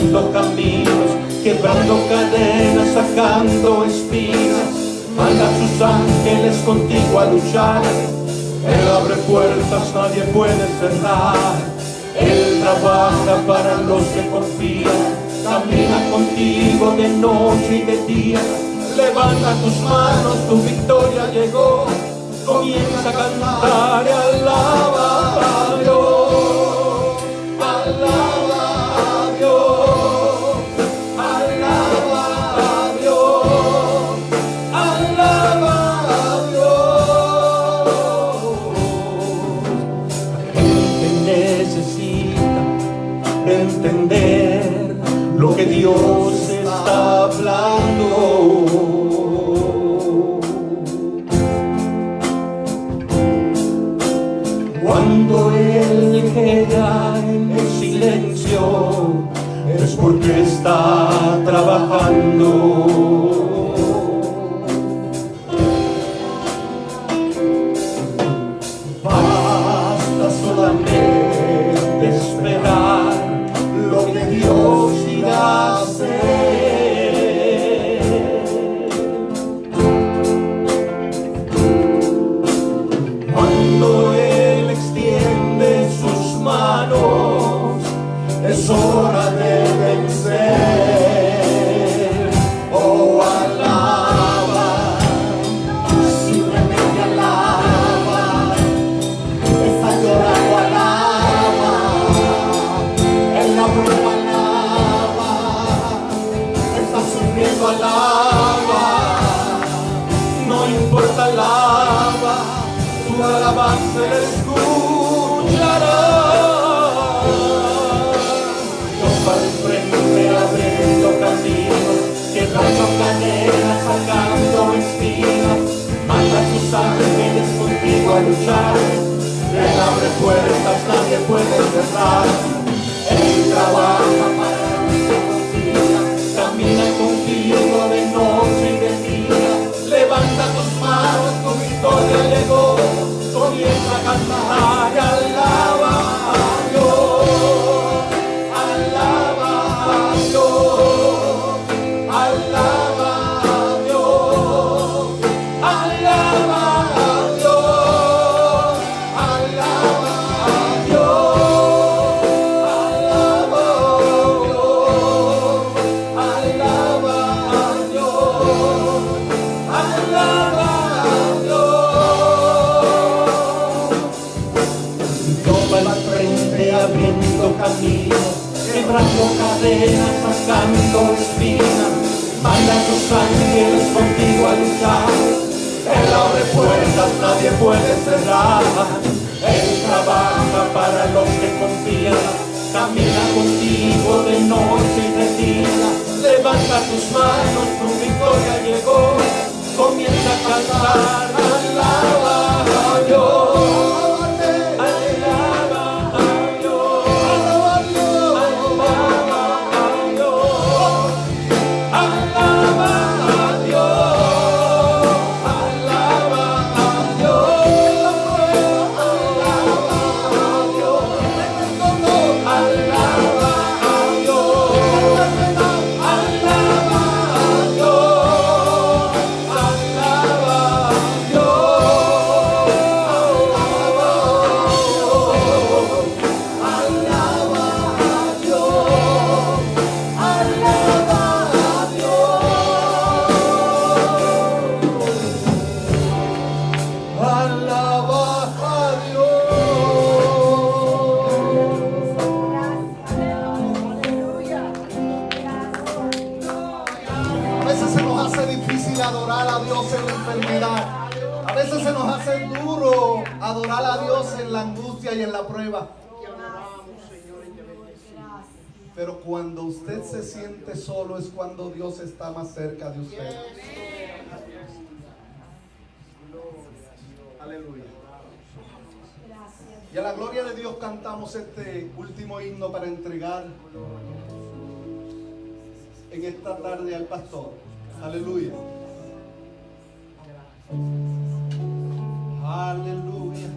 abriendo caminos, quebrando cadenas, sacando espinas. Manda a sus ángeles contigo a luchar. Él abre puertas, nadie puede cerrar. Él trabaja para los que confían. Camina contigo de noche y de día. Levanta tus manos, tu victoria llegó. Comienza a cantar y alaba a Dios. Alaba a Dios. Alaba a Dios. Alaba a Dios. La gente necesita entender lo que Dios está hablando. Cuando Él queda en el silencio, es porque está trabajando. Basta solamente esperar lo que Dios irá a hacer. Cuando Él extiende sus manos, es hora de vencer. Oh, alaba, simplemente alaba. Está llorando, alaba. En la prueba, alaba. Está sufriendo, alaba. No importa, alaba. Tu alabanza le escuchará. Dios va al frente abriendo caminos, quebrando cadenas, sacando espinas. Manda a sus ángeles contigo a luchar. Él abre puertas, nadie puede cerrar. Él trabaja para los que confían. Camina contigo de noche y de día. Levanta tus manos, tu victoria llegó. Comienza a cantar y alaba a Dios. Alaba a Dios. Alaba a Dios. Alaba a Dios. Alaba a Dios. Alaba a Dios. Alaba a Dios. Alaba a Dios. Toma al frente abriendo caminos, quebrando cadenas, sacando espinas. Manda a tus ángeles contigo a luchar. Él abre puertas, nadie puede cerrar. Él trabaja para los que confían. Camina contigo de noche y de día. Levanta tus manos, tu victoria llegó. Comienza a cantar, alaba a Dios. Adorar a Dios en la enfermedad. A veces se nos hace duro adorar a Dios en la angustia y en la prueba. Pero cuando usted se siente solo es cuando Dios está más cerca de usted. Aleluya. Y a la gloria de Dios cantamos este último himno para entregar en esta tarde al pastor. Aleluya. Aleluya.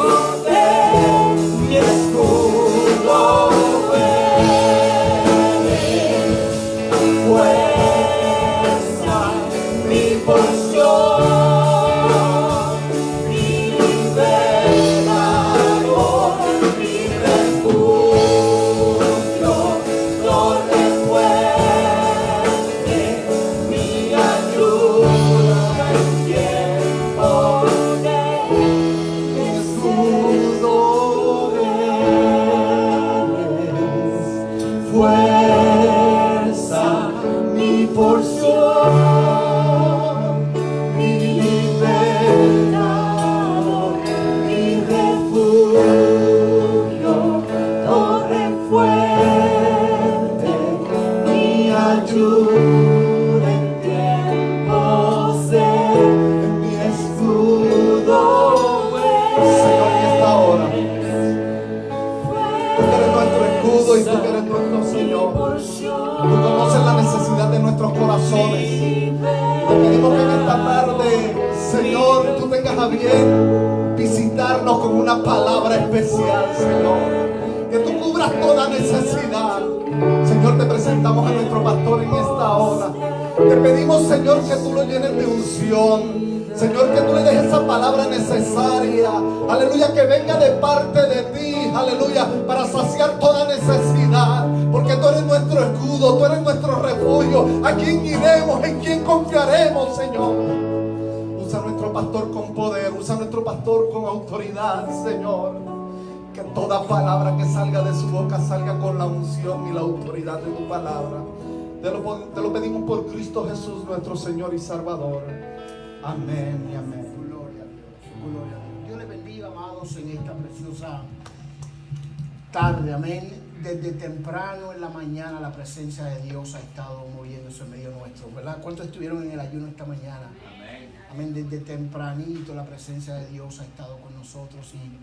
poder, mi escudo eres, fuerza, mi porción, mi libertador, mi refugio, torre fuerte, mi ayuda en tiempo de escudo eres, fuerza, mi porción, mi libertador, mi refugio, torre fuerte, mi ayuda en tiempos de mi escudo Señor, en esta hora, tú que eres nuestro escudo y tú que eres nuestro Señor. Tú conoces la necesidad de nuestros corazones. Te pedimos que en esta tarde, Señor, tú tengas a bien visitarnos con una palabra especial, Señor. Que tú cubras toda necesidad. Señor, te presentamos a nuestro pastor en esta hora. Te pedimos, Señor, que tú lo llenes de unción. Señor, que tú le des esa palabra necesaria, aleluya, que venga de parte de ti, aleluya, para saciar toda necesidad, porque tú eres nuestro escudo, tú eres nuestro refugio. ¿A quién iremos? ¿En quién confiaremos, Señor? Usa a nuestro pastor con poder, usa a nuestro pastor con autoridad, Señor. Que toda palabra que salga de su boca salga con la unción y la autoridad de tu palabra. Te lo pedimos por Cristo Jesús, nuestro Señor y Salvador. Amén y amén. Gloria a Dios, gloria a Dios. Dios les bendiga, amados, en esta preciosa tarde, amén. Desde temprano en la mañana la presencia de Dios ha estado moviéndose en medio nuestro, ¿verdad? ¿Cuántos estuvieron en el ayuno esta mañana? Amén. Amén. Desde tempranito la presencia de Dios ha estado con nosotros y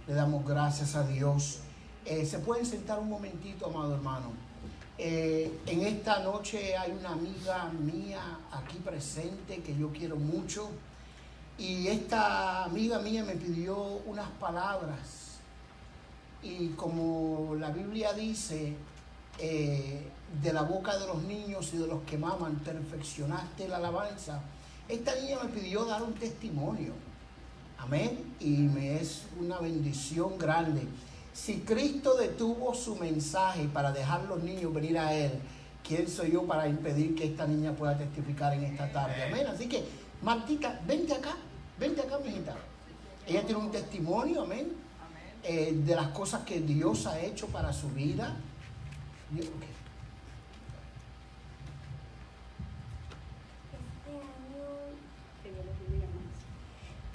le damos gracias a Dios. Se pueden sentar un momentito, amado hermano. En esta noche hay una amiga mía aquí presente que yo quiero mucho, y esta amiga mía me pidió unas palabras, y como la Biblia dice, de la boca de los niños y de los que maman perfeccionaste la alabanza. Esta niña me pidió dar un testimonio, amén, y me es una bendición grande. Si Cristo detuvo su mensaje para dejar a los niños venir a Él, ¿quién soy yo para impedir que esta niña pueda testificar en esta tarde? Amén. Así que, Martita, vente acá, mijita. Ella tiene un testimonio, amén, de las cosas que Dios ha hecho para su vida. Okay.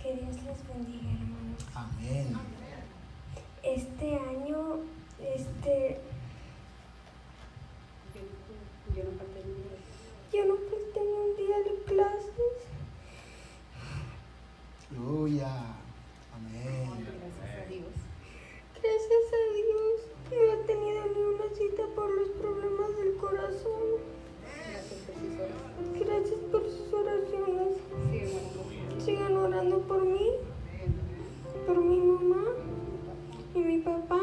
Que Dios les bendiga, hermanos. Amén. Este año, yo no falté ni un día de clases. Aleluya. Amén. Gracias a Dios, no he tenido ni una cita por los problemas del corazón. Gracias por sus oraciones. Sigan orando por mí, por mi mamá y mi papá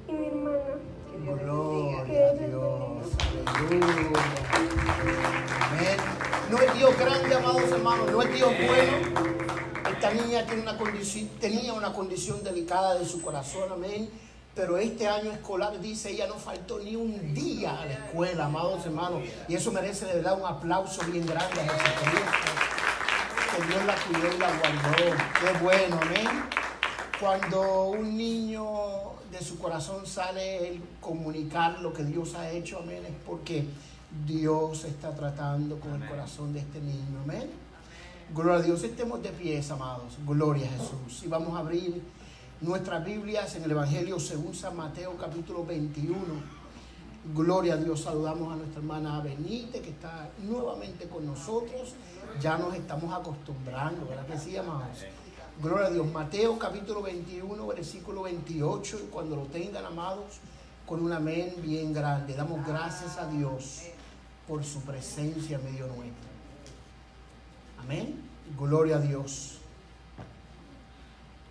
y mi hermana. Gloria a Dios. Aleluya. Amén. No es Dios grande, amados hermanos, no es Dios bueno. Esta niña tenía una condición delicada de su corazón, amén. Pero este año escolar, dice ella, no faltó ni un día a la escuela, amados hermanos. Y eso merece de verdad un aplauso bien grande a Jesucristo. Que Dios la cuidó y la guardó. Qué bueno, amén. Cuando un niño de su corazón sale el comunicar lo que Dios ha hecho, amén, es porque Dios está tratando con el corazón de este niño, amén. Gloria a Dios. Estemos de pies, amados. Gloria a Jesús. Y vamos a abrir nuestras Biblias en el Evangelio según San Mateo, capítulo 21. Gloria a Dios. Saludamos a nuestra hermana Benítez, que está nuevamente con nosotros. Ya nos estamos acostumbrando, ¿verdad que sí, amados? Gloria a Dios. Mateo capítulo 21, versículo 28. Y cuando lo tengan, amados, con un amén bien grande, damos gracias a Dios por su presencia en medio nuestro. Amén. Gloria a Dios.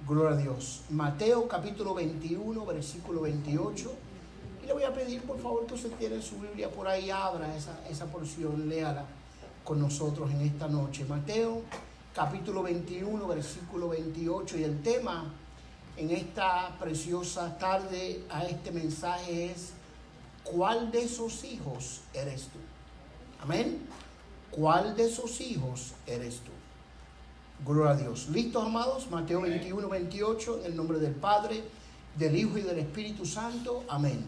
Gloria a Dios. Mateo capítulo 21, versículo 28. Y le voy a pedir, por favor, que usted tiene su Biblia por ahí, abra esa porción, léala con nosotros en esta noche. Mateo capítulo 21, versículo 28. Y el tema en esta preciosa tarde a este mensaje es: ¿cuál de esos hijos eres tú? Amén. ¿Cuál de esos hijos eres tú? Gloria a Dios. ¿Listos, amados? Mateo 21, 28, en el nombre del Padre, del Hijo y del Espíritu Santo. Amén.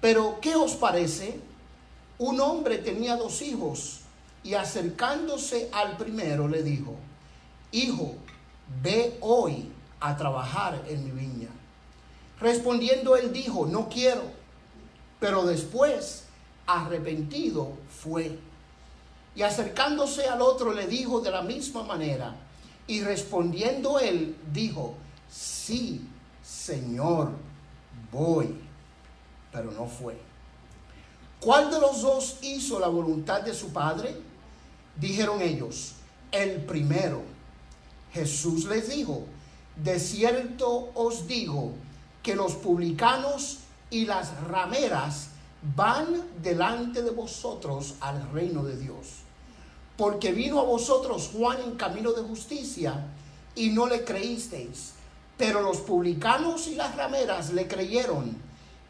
Pero, ¿qué os parece? Un hombre tenía 2 hijos, y acercándose al primero le dijo: Hijo, ve hoy a trabajar en mi viña. Respondiendo él dijo: No quiero. Pero después, arrepentido, fue. Y acercándose al otro le dijo de la misma manera. Y respondiendo él dijo: Sí, Señor, voy. Pero no fue. ¿Cuál de los 2 hizo la voluntad de su padre? Dijeron ellos: el primero. Jesús les dijo: de cierto os digo que los publicanos y las rameras van delante de vosotros al reino de Dios. Porque vino a vosotros Juan en camino de justicia y no le creísteis, pero los publicanos y las rameras le creyeron.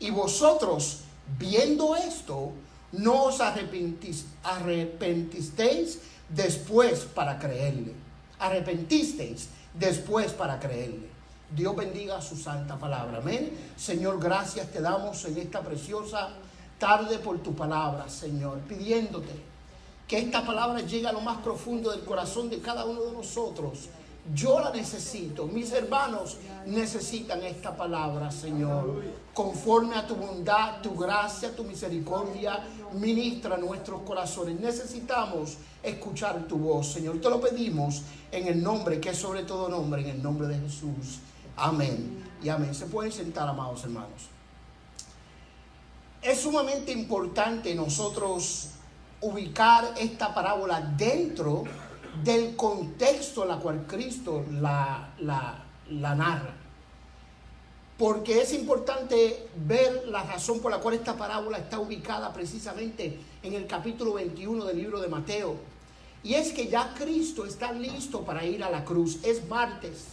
Y vosotros, viendo esto, no os arrepentisteis después para creerle. Arrepentisteis después para creerle. Dios bendiga su santa palabra. Amén. Señor, gracias te damos en esta preciosa tarde por tu palabra, Señor, pidiéndote que esta palabra llegue a lo más profundo del corazón de cada uno de nosotros. Yo la necesito, mis hermanos necesitan esta palabra, Señor. Conforme a tu bondad, tu gracia, tu misericordia, ministra nuestros corazones. Necesitamos escuchar tu voz, Señor. Te lo pedimos en el nombre que es sobre todo nombre, en el nombre de Jesús. Amén y amén. Se pueden sentar, amados hermanos. Es sumamente importante nosotros ubicar esta parábola dentro del contexto en el cual Cristo la narra. Porque es importante ver la razón por la cual esta parábola está ubicada precisamente en el capítulo 21 del libro de Mateo. Y es que ya Cristo está listo para ir a la cruz. Es martes.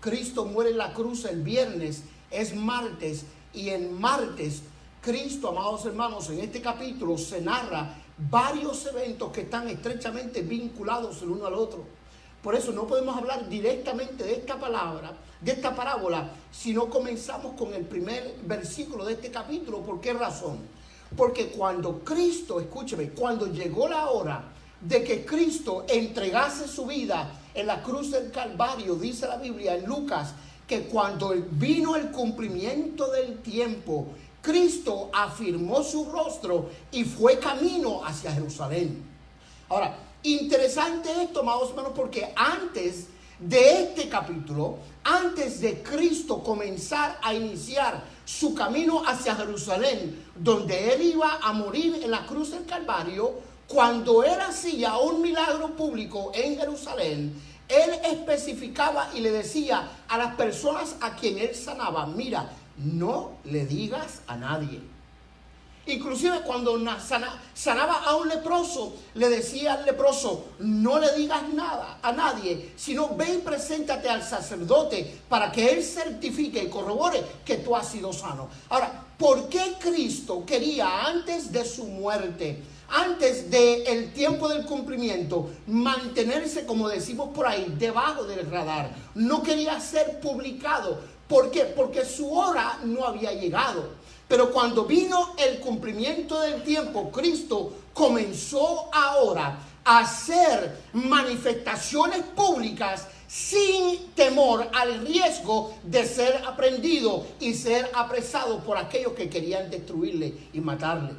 Cristo muere en la cruz el viernes. Es martes. Y en martes, Cristo, amados hermanos, en este capítulo se narra varios eventos que están estrechamente vinculados el uno al otro. Por eso no podemos hablar directamente de esta parábola, si no comenzamos con el primer versículo de este capítulo. ¿Por qué razón? Porque cuando Cristo, escúcheme, cuando llegó la hora de que Cristo entregase su vida en la cruz del Calvario, dice la Biblia en Lucas, que cuando vino el cumplimiento del tiempo, Cristo afirmó su rostro y fue camino hacia Jerusalén. Ahora, interesante esto, amados hermanos, porque antes de este capítulo, antes de Cristo comenzar a iniciar su camino hacia Jerusalén, donde Él iba a morir en la cruz del Calvario, cuando Él hacía un milagro público en Jerusalén, Él especificaba y le decía a las personas a quien Él sanaba: mira, no le digas a nadie. Inclusive cuando sanaba a un leproso, le decía al leproso: no le digas nada a nadie, sino ve y preséntate al sacerdote para que él certifique y corrobore que tú has sido sano. Ahora, ¿por qué Cristo quería antes de su muerte, antes del tiempo del cumplimiento, mantenerse, como decimos por ahí, debajo del radar? No quería ser publicado. ¿Por qué? Porque su hora no había llegado. Pero cuando vino el cumplimiento del tiempo, Cristo comenzó ahora a hacer manifestaciones públicas sin temor al riesgo de ser aprendido y ser apresado por aquellos que querían destruirle y matarle.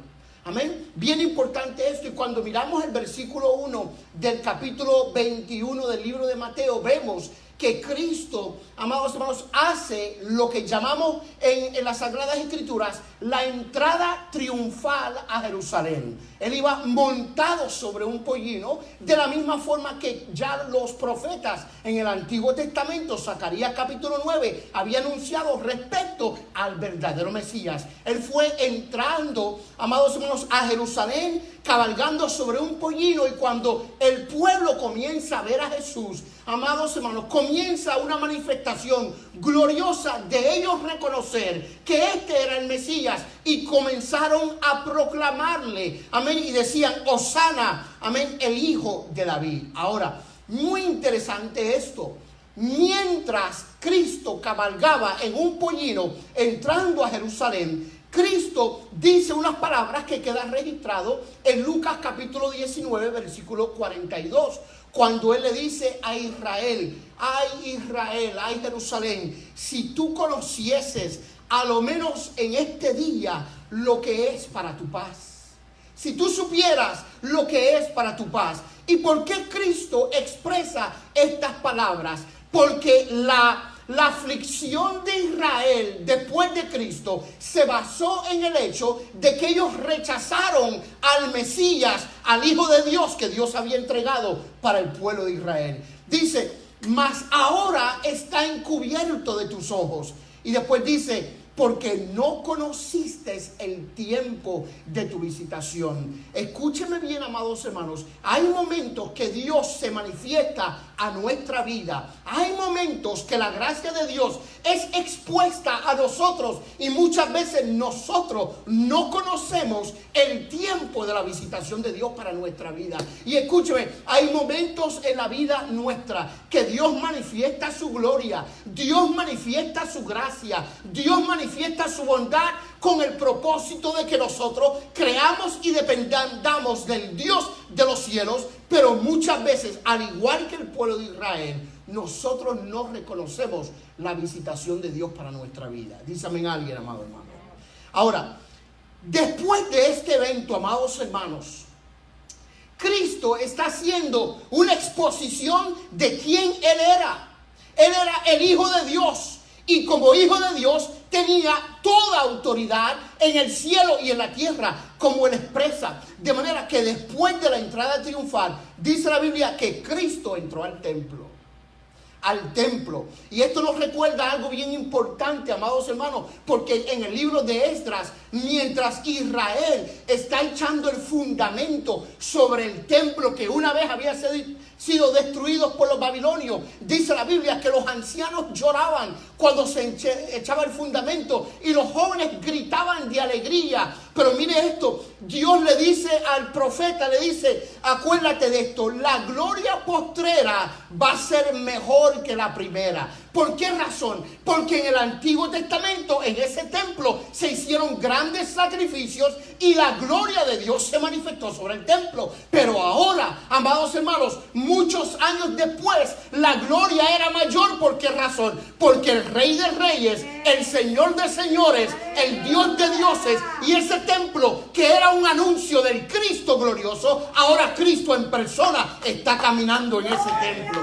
Amén. Bien importante esto. Y cuando miramos el versículo 1 del capítulo 21 del libro de Mateo, vemos que Cristo, amados hermanos, hace lo que llamamos en las Sagradas Escrituras la entrada triunfal a Jerusalén. Él iba montado sobre un pollino, de la misma forma que ya los profetas en el Antiguo Testamento, Zacarías capítulo 9, había anunciado respecto al verdadero Mesías. Él fue entrando, amados hermanos, a Jerusalén, cabalgando sobre un pollino, y cuando el pueblo comienza a ver a Jesús, amados hermanos, comienza una manifestación gloriosa de ellos reconocer que este era el Mesías, y comenzaron a proclamarle, amén, y decían: Hosana, amén, el hijo de David. Ahora, muy interesante esto. Mientras Cristo cabalgaba en un pollino entrando a Jerusalén, Cristo dice unas palabras que quedan registradas en Lucas capítulo 19, versículo 42. Cuando Él le dice a Israel: ay Jerusalén, si tú conocieses a lo menos en este día lo que es para tu paz. Si tú supieras lo que es para tu paz. ¿Y por qué Cristo expresa estas palabras? Porque la aflicción de Israel después de Cristo se basó en el hecho de que ellos rechazaron al Mesías, al Hijo de Dios que Dios había entregado para el pueblo de Israel. Dice: mas ahora está encubierto de tus ojos. Y después dice: porque no conociste el tiempo de tu visitación. Escúcheme bien, amados hermanos. Hay momentos que Dios se manifiesta a nuestra vida. Hay momentos que la gracia de Dios es expuesta a nosotros, y muchas veces nosotros no conocemos el tiempo de la visitación de Dios para nuestra vida. Y escúcheme, hay momentos en la vida nuestra que Dios manifiesta su gloria, Dios manifiesta su gracia, Dios manifiesta su bondad, con el propósito de que nosotros creamos y dependamos del Dios de los cielos. Pero muchas veces, al igual que el pueblo de Israel, nosotros no reconocemos la visitación de Dios para nuestra vida. Dígame alguien, amado hermano. Ahora, después de este evento, amados hermanos, Cristo está haciendo una exposición de quién Él era. Él era el Hijo de Dios. Y como Hijo de Dios tenía toda autoridad en el cielo y en la tierra, como Él expresa. De manera que después de la entrada triunfal, dice la Biblia que Cristo entró al templo. Y esto nos recuerda algo bien importante, amados hermanos, porque en el libro de Esdras, mientras Israel está echando el fundamento sobre el templo que una vez había sido destruido por los babilonios, dice la Biblia que los ancianos lloraban cuando se echaba el fundamento, y los jóvenes gritaban de alegría. Pero mire esto, Dios le dice al profeta, le dice: acuérdate de esto, la gloria postrera va a ser mejor que la primera. ¿Por qué razón? Porque en el Antiguo Testamento, en ese templo, se hicieron grandes sacrificios y la gloria de Dios se manifestó sobre el templo. Pero ahora, amados hermanos, muchos años después, la gloria era mayor. ¿Por qué razón? Porque el Rey de Reyes, el Señor de Señores, el Dios de dioses, y ese templo que era un anuncio del Cristo glorioso, ahora Cristo en persona está caminando en ese templo.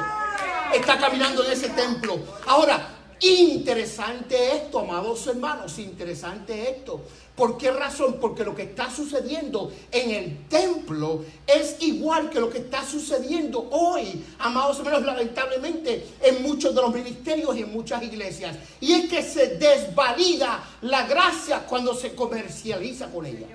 Está caminando en ese templo. Ahora, interesante esto, amados hermanos, interesante esto. ¿Por qué razón? Porque lo que está sucediendo en el templo es igual que lo que está sucediendo hoy, amados hermanos, lamentablemente en muchos de los ministerios y en muchas iglesias. Y es que se desvalida la gracia cuando se comercializa con ella.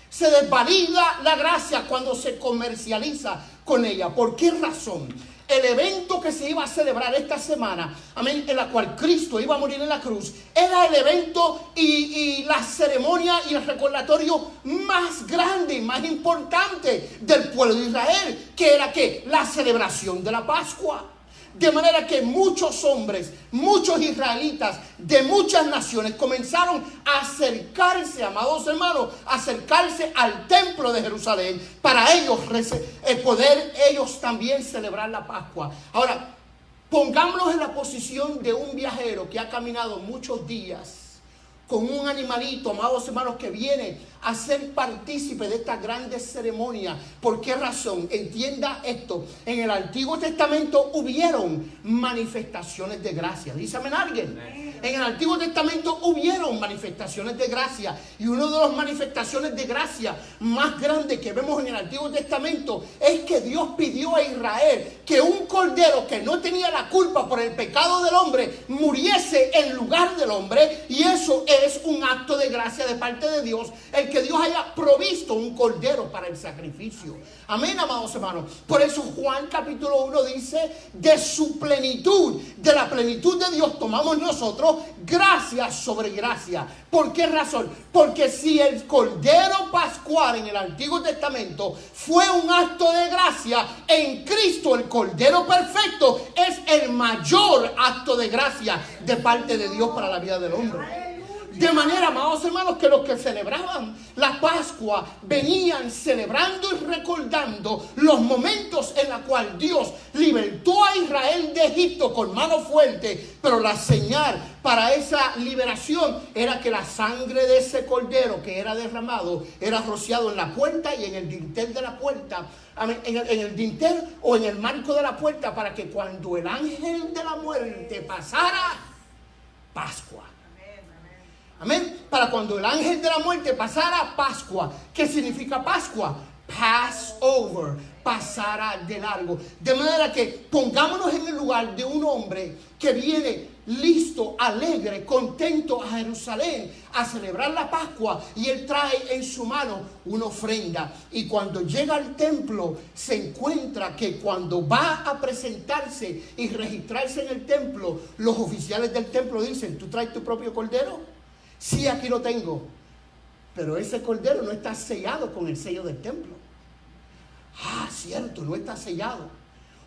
Se desvalida la gracia cuando se comercializa con ella. ¿Por qué razón? El evento que se iba a celebrar esta semana, amén, en la cual Cristo iba a morir en la cruz, era el evento y la ceremonia y el recordatorio más grande y más importante del pueblo de Israel, que era ¿qué? La celebración de la Pascua. De manera que muchos hombres, muchos israelitas de muchas naciones comenzaron a acercarse, amados hermanos, acercarse al templo de Jerusalén para ellos poder ellos también celebrar la Pascua. Ahora, pongámonos en la posición de un viajero que ha caminado muchos días, con un animalito, amados hermanos, que viene a ser partícipe de esta grande ceremonia. ¿Por qué razón? Entienda esto. En el Antiguo Testamento hubieron manifestaciones de gracia. ¿Dice amén alguien? En el Antiguo Testamento hubieron manifestaciones de gracia. Y una de las manifestaciones de gracia más grandes que vemos en el Antiguo Testamento es que Dios pidió a Israel que un cordero que no tenía la culpa por el pecado del hombre muriese en lugar del hombre. Y eso es un acto de gracia de parte de Dios, el que Dios haya provisto un cordero para el sacrificio. Amén, amados hermanos. Por eso Juan capítulo 1 dice: de su plenitud, de la plenitud de Dios tomamos nosotros gracia sobre gracia. ¿Por qué razón? Porque si el cordero pascual en el Antiguo Testamento fue un acto de gracia, en Cristo el cordero perfecto es el mayor acto de gracia de parte de Dios para la vida del hombre. De manera, amados hermanos, que los que celebraban la Pascua venían celebrando y recordando los momentos en los cuales Dios libertó a Israel de Egipto con mano fuerte, pero la señal para esa liberación era que la sangre de ese cordero que era derramado era rociado en la puerta y en el dintel de la puerta, en el dintel o en el marco de la puerta, para que cuando el ángel de la muerte pasara, Pascua. Amén. Para cuando el ángel de la muerte pasara, Pascua. ¿Qué significa Pascua? Passover. Pasara de largo. De manera que pongámonos en el lugar de un hombre que viene listo, alegre, contento a Jerusalén a celebrar la Pascua, y él trae en su mano una ofrenda. Y cuando llega al templo se encuentra que cuando va a presentarse y registrarse en el templo, los oficiales del templo dicen: ¿tú traes tu propio cordero? Sí, aquí lo tengo. Pero ese cordero no está sellado con el sello del templo. Ah, cierto, no está sellado.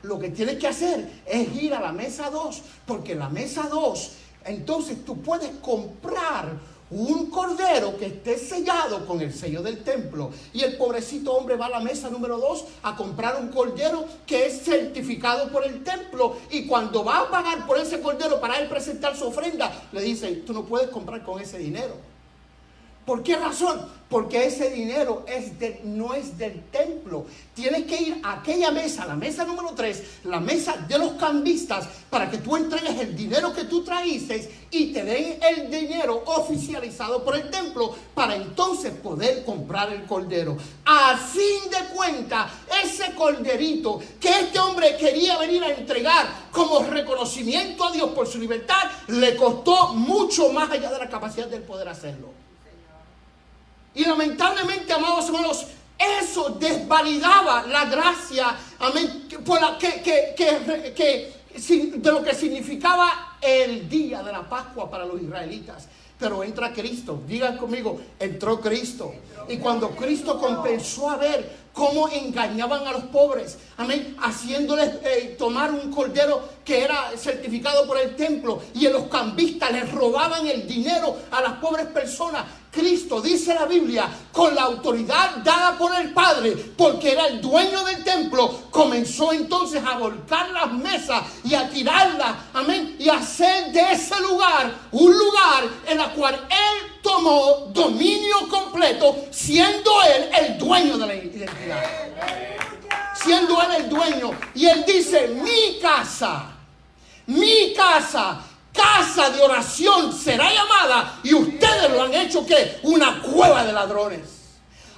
Lo que tienes que hacer es ir a la mesa 2, porque en la mesa 2, entonces tú puedes comprar un cordero que esté sellado con el sello del templo. Y el pobrecito hombre va a la mesa número 2 a comprar un cordero que es certificado por el templo. Y cuando va a pagar por ese cordero para él presentar su ofrenda, le dicen: tú no puedes comprar con ese dinero. ¿Por qué razón? Porque ese dinero no es del templo. Tienes que ir a aquella mesa, la mesa número 3, la mesa de los cambistas, para que tú entregues el dinero que tú traíste y te den el dinero oficializado por el templo, para entonces poder comprar el cordero. A fin de cuentas, ese corderito que este hombre quería venir a entregar como reconocimiento a Dios por su libertad, le costó mucho más allá de la capacidad de poder hacerlo. Y lamentablemente, amados hermanos, eso desvalidaba la gracia, amén, de lo que significaba el día de la Pascua para los israelitas. Pero entra Cristo, digan conmigo: entró Cristo. Y cuando Cristo comenzó a ver cómo engañaban a los pobres, amén, haciéndoles tomar un cordero que era certificado por el templo, y en los cambistas les robaban el dinero a las pobres personas, Cristo, dice la Biblia, con la autoridad dada por el Padre, porque era el dueño del templo, comenzó entonces a volcar las mesas y a tirarlas, amén, y a hacer de ese lugar un lugar en el cual Él tomó dominio completo, siendo Él el dueño de la identidad. Siendo Él el dueño. Y Él dice: mi casa, casa de oración será llamada, y ustedes lo han hecho ¿qué? Una cueva de ladrones.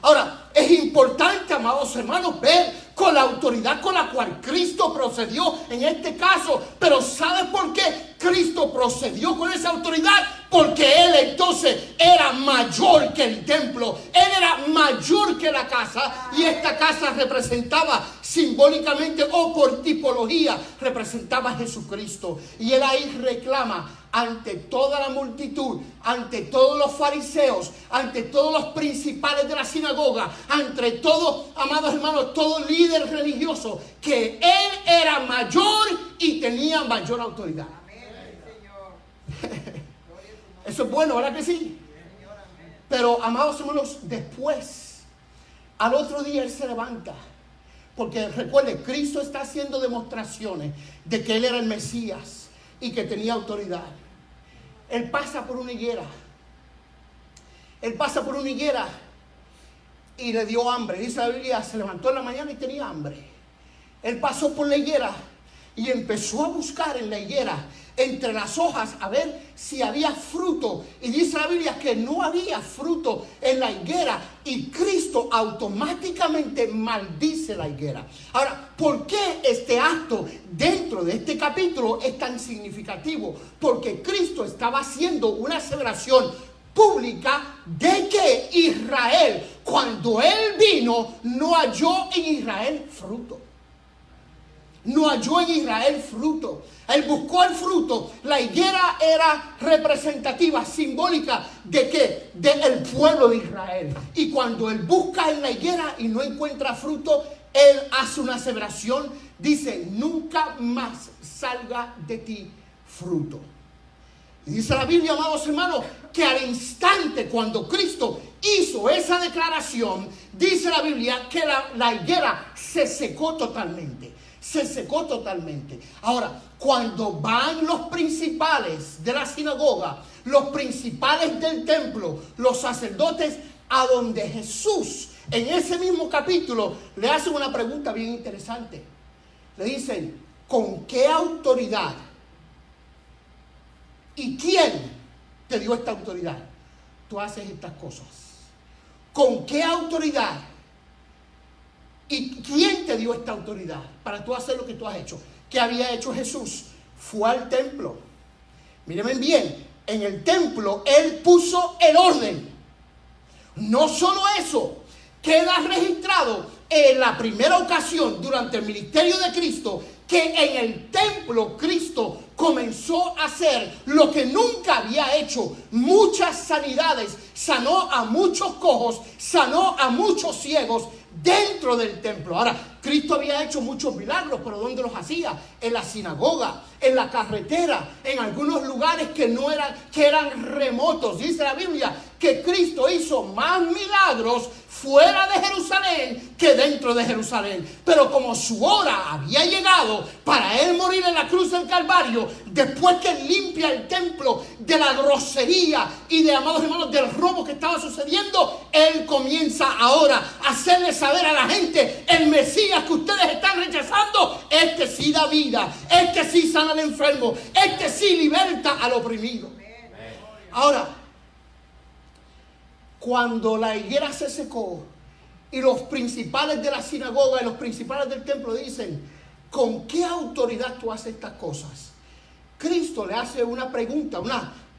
Ahora, es importante, amados hermanos, ver con la autoridad con la cual Cristo procedió en este caso. Pero ¿sabe por qué Cristo procedió con esa autoridad? Porque Él entonces era mayor que el templo. Él era mayor que la casa. Y esta casa representaba simbólicamente, o por tipología, representaba a Jesucristo. Y Él ahí reclama ante toda la multitud, ante todos los fariseos, ante todos los principales de la sinagoga, ante todos, amados hermanos, todo líder religioso, que Él era mayor y tenía mayor autoridad. Eso es bueno, ¿verdad que sí? Pero, amados hermanos, después, al otro día Él se levanta. Porque recuerden, Cristo está haciendo demostraciones de que Él era el Mesías y que tenía autoridad. Él pasa por una higuera Él pasa por una higuera y le dio hambre. Dice la Biblia, se levantó en la mañana y tenía hambre. Él pasó por la higuera y empezó a buscar en la higuera, entre las hojas, a ver si había fruto. Y dice la Biblia que no había fruto en la higuera. Y Cristo automáticamente maldice la higuera. Ahora, ¿por qué este acto dentro de este capítulo es tan significativo? Porque Cristo estaba haciendo una aseveración pública de que Israel, cuando Él vino, no halló en Israel fruto. No halló en Israel fruto. Él buscó el fruto. La higuera era representativa, simbólica de ¿qué? Del pueblo de Israel. Y cuando Él busca en la higuera y no encuentra fruto, Él hace una aseveración. Dice, nunca más salga de ti fruto. Y dice la Biblia, amados hermanos, que al instante cuando Cristo hizo esa declaración, dice la Biblia que la higuera se secó totalmente. Se secó totalmente. Ahora, cuando van los principales de la sinagoga, los principales del templo, los sacerdotes, a donde Jesús, en ese mismo capítulo, le hacen una pregunta bien interesante. Le dicen, ¿con qué autoridad? ¿Y quién te dio esta autoridad? Tú haces estas cosas. ¿Con qué autoridad? ¿Y quién te dio esta autoridad para tú hacer lo que tú has hecho? ¿Qué había hecho Jesús? Fue al templo. Mírenme bien, en el templo Él puso el orden. No solo eso, queda registrado en la primera ocasión durante el ministerio de Cristo que en el templo Cristo comenzó a hacer lo que nunca había hecho. Muchas sanidades, sanó a muchos cojos, sanó a muchos ciegos dentro del templo. Ahora, Cristo había hecho muchos milagros, pero ¿dónde los hacía? En la sinagoga, en la carretera, en algunos lugares que eran remotos. Dice la Biblia que Cristo hizo más milagros fuera de Jerusalén que dentro de Jerusalén. Pero como su hora había llegado para Él morir en la cruz del Calvario, después que Él limpia el templo de la grosería y de, amados hermanos, del robo que estaba sucediendo, Él comienza ahora a hacerle saber a la gente, el Mesías que ustedes están rechazando, este sí da vida, este sí sana al enfermo, este sí liberta al oprimido. Ahora, cuando la higuera se secó y los principales de la sinagoga y los principales del templo dicen, ¿con qué autoridad tú haces estas cosas? Cristo le hace una pregunta,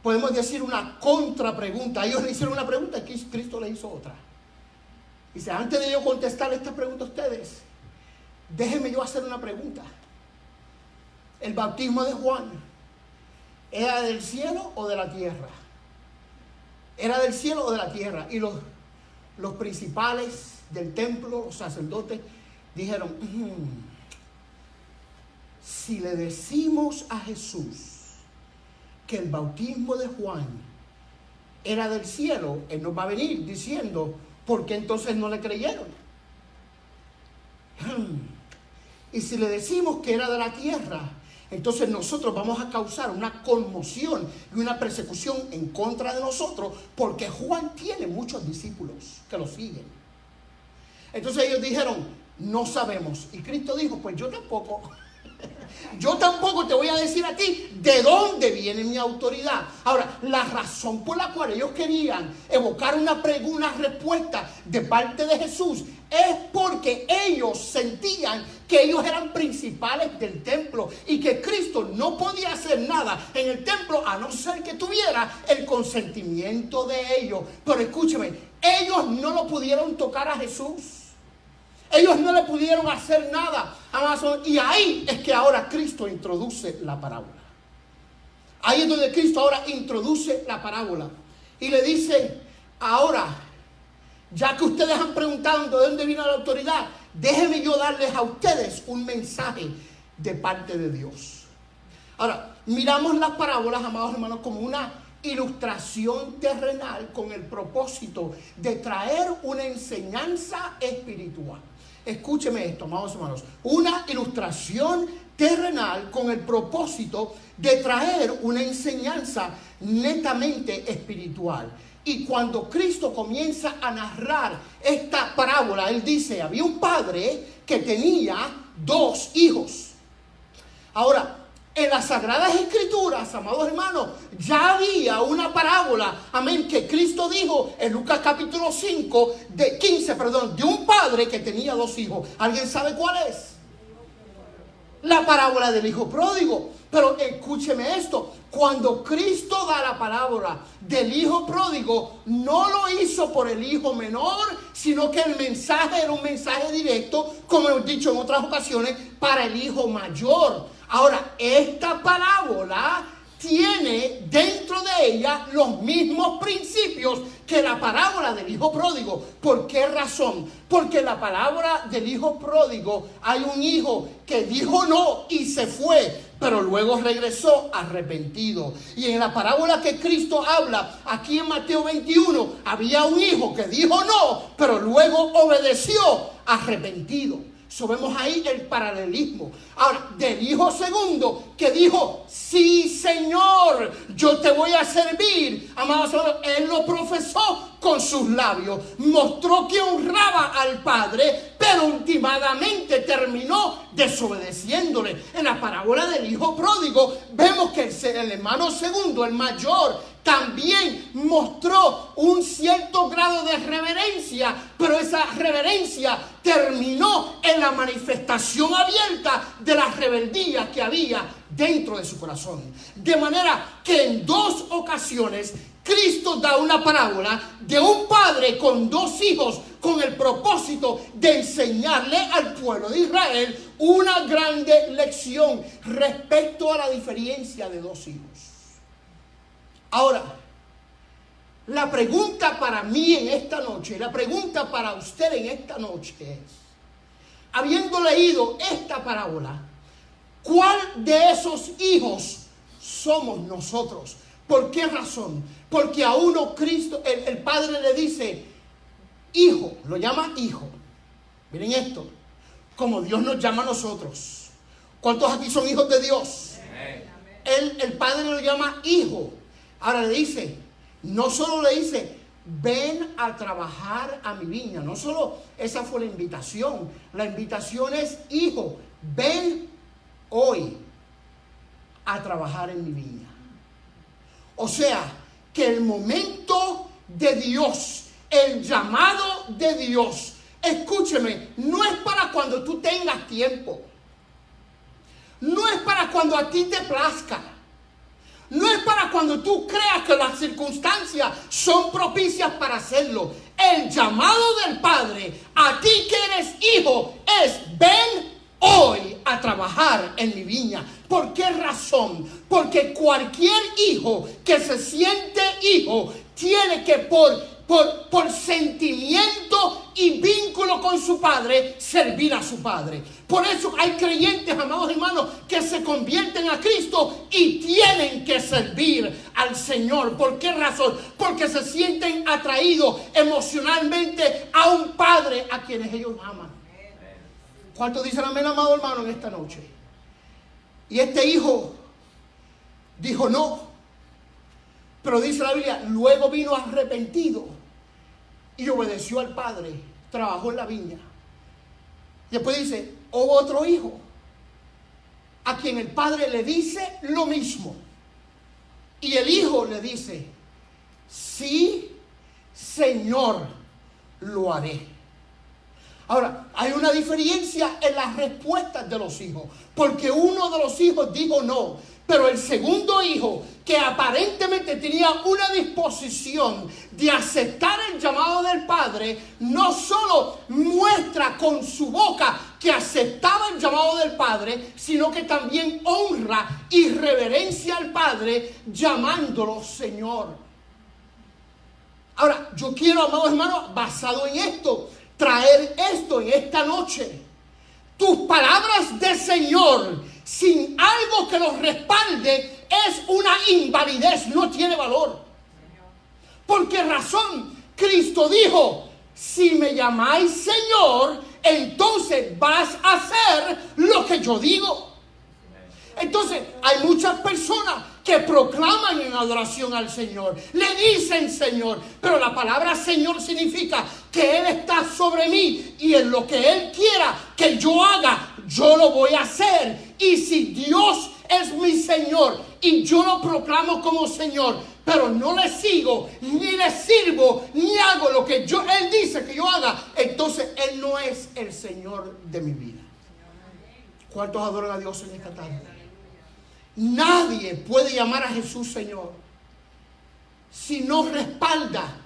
podemos decir una contrapregunta. Ellos le hicieron una pregunta y Cristo le hizo otra. Dice, antes de yo contestar esta pregunta a ustedes, déjenme yo hacer una pregunta. ¿El bautismo de Juan era del cielo o de la tierra? ¿Era del cielo o de la tierra? Y los principales del templo, los sacerdotes, dijeron, si le decimos a Jesús que el bautismo de Juan era del cielo, Él nos va a venir diciendo, ¿por qué entonces no le creyeron? Y si le decimos que era de la tierra, entonces nosotros vamos a causar una conmoción y una persecución en contra de nosotros, porque Juan tiene muchos discípulos que lo siguen. Entonces ellos dijeron, no sabemos. Y Cristo dijo, pues yo tampoco. Yo tampoco te voy a decir a ti de dónde viene mi autoridad. Ahora, la razón por la cual ellos querían evocar una respuesta de parte de Jesús es porque ellos sentían que ellos eran principales del templo y que Cristo no podía hacer nada en el templo a no ser que tuviera el consentimiento de ellos. Pero escúcheme, ellos no lo pudieron tocar a Jesús. Ellos no le pudieron hacer nada. Y ahí es que ahora Cristo introduce la parábola. Ahí es donde Cristo ahora introduce la parábola. Y le dice, ahora, ya que ustedes han preguntado de dónde vino la autoridad, déjenme yo darles a ustedes un mensaje de parte de Dios. Ahora, miramos las parábolas, amados hermanos, como una ilustración terrenal con el propósito de traer una enseñanza espiritual. Escúcheme esto, amados hermanos. Una ilustración terrenal con el propósito de traer una enseñanza netamente espiritual. Y cuando Cristo comienza a narrar esta parábola, Él dice, había un padre que tenía 2 hijos. Ahora, en las Sagradas Escrituras, amados hermanos, ya había una parábola, amén, que Cristo dijo en Lucas capítulo 15, de un padre que tenía 2 hijos. ¿Alguien sabe cuál es? La parábola del hijo pródigo. Pero escúcheme esto, cuando Cristo da la parábola del hijo pródigo, no lo hizo por el hijo menor, sino que el mensaje era un mensaje directo, como hemos dicho en otras ocasiones, para el hijo mayor. Ahora, esta parábola tiene dentro de ella los mismos principios que la parábola del hijo pródigo. ¿Por qué razón? Porque en la parábola del hijo pródigo hay un hijo que dijo no y se fue, pero luego regresó arrepentido. Y en la parábola que Cristo habla aquí en Mateo 21, había un hijo que dijo no, pero luego obedeció arrepentido. Vemos ahí el paralelismo. Ahora, del hijo segundo que dijo, sí Señor, yo te voy a servir. Amados hermanos, él lo profesó con sus labios, mostró que honraba al Padre, pero últimamente terminó desobedeciéndole. En la parábola del hijo pródigo vemos que el hermano segundo, el mayor, también mostró un cierto grado de reverencia, pero esa reverencia terminó en la manifestación abierta de la rebeldía que había dentro de su corazón. De manera que en 2 ocasiones Cristo da una parábola de un padre con 2 hijos con el propósito de enseñarle al pueblo de Israel una grande lección respecto a la diferencia de 2 hijos. Ahora, la pregunta para mí en esta noche, la pregunta para usted en esta noche es, habiendo leído esta parábola, ¿cuál de esos hijos somos nosotros? ¿Por qué razón? Porque a uno Cristo, el Padre le dice, hijo, lo llama hijo. Miren esto, como Dios nos llama a nosotros. ¿Cuántos aquí son hijos de Dios? El Padre lo llama hijo. Ahora le dice, no solo le dice, ven a trabajar a mi viña. No solo esa fue la invitación. La invitación es, hijo, ven hoy a trabajar en mi viña. O sea, que el momento de Dios, el llamado de Dios, escúcheme, no es para cuando tú tengas tiempo. No es para cuando a ti te plazca. No es para cuando tú creas que las circunstancias son propicias para hacerlo. El llamado del Padre a ti que eres hijo es, ven hoy a trabajar en mi viña. ¿Por qué razón? Porque cualquier hijo que se siente hijo tiene que por sentimiento y vínculo con su padre, servir a su padre. Por eso hay creyentes, amados hermanos, que se convierten a Cristo y tienen que servir al Señor. ¿Por qué razón? Porque se sienten atraídos emocionalmente a un padre a quienes ellos aman. ¿Cuántos dicen amén, amado hermano, en esta noche? Y este hijo dijo no. Pero dice la Biblia, luego vino arrepentido y obedeció al padre, trabajó en la viña. Después dice, hubo otro hijo a quien el padre le dice lo mismo. Y el hijo le dice, sí, Señor, lo haré. Ahora, hay una diferencia en las respuestas de los hijos, porque uno de los hijos dijo no, pero el segundo hijo, que aparentemente tenía una disposición de aceptar el llamado del padre, no solo muestra con su boca que aceptaba el llamado del padre, sino que también honra y reverencia al padre llamándolo Señor. Ahora, yo quiero, amados hermanos, basado en esto, traer esto en esta noche. Tus palabras de Señor sin algo que los respalde es una invalidez, no tiene valor. ¿Por qué razón? Cristo dijo, si me llamáis Señor, entonces vas a hacer lo que yo digo. Entonces, hay muchas personas que proclaman en adoración al Señor. Le dicen Señor, pero la palabra Señor significa que Él está sobre mí y en lo que Él quiera que yo haga, yo lo voy a hacer. Y si Dios es mi Señor y yo lo proclamo como Señor, pero no le sigo, ni le sirvo, ni hago lo que Él dice que yo haga, entonces Él no es el Señor de mi vida. ¿Cuántos adoran a Dios en esta tarde? Nadie puede llamar a Jesús Señor si no respalda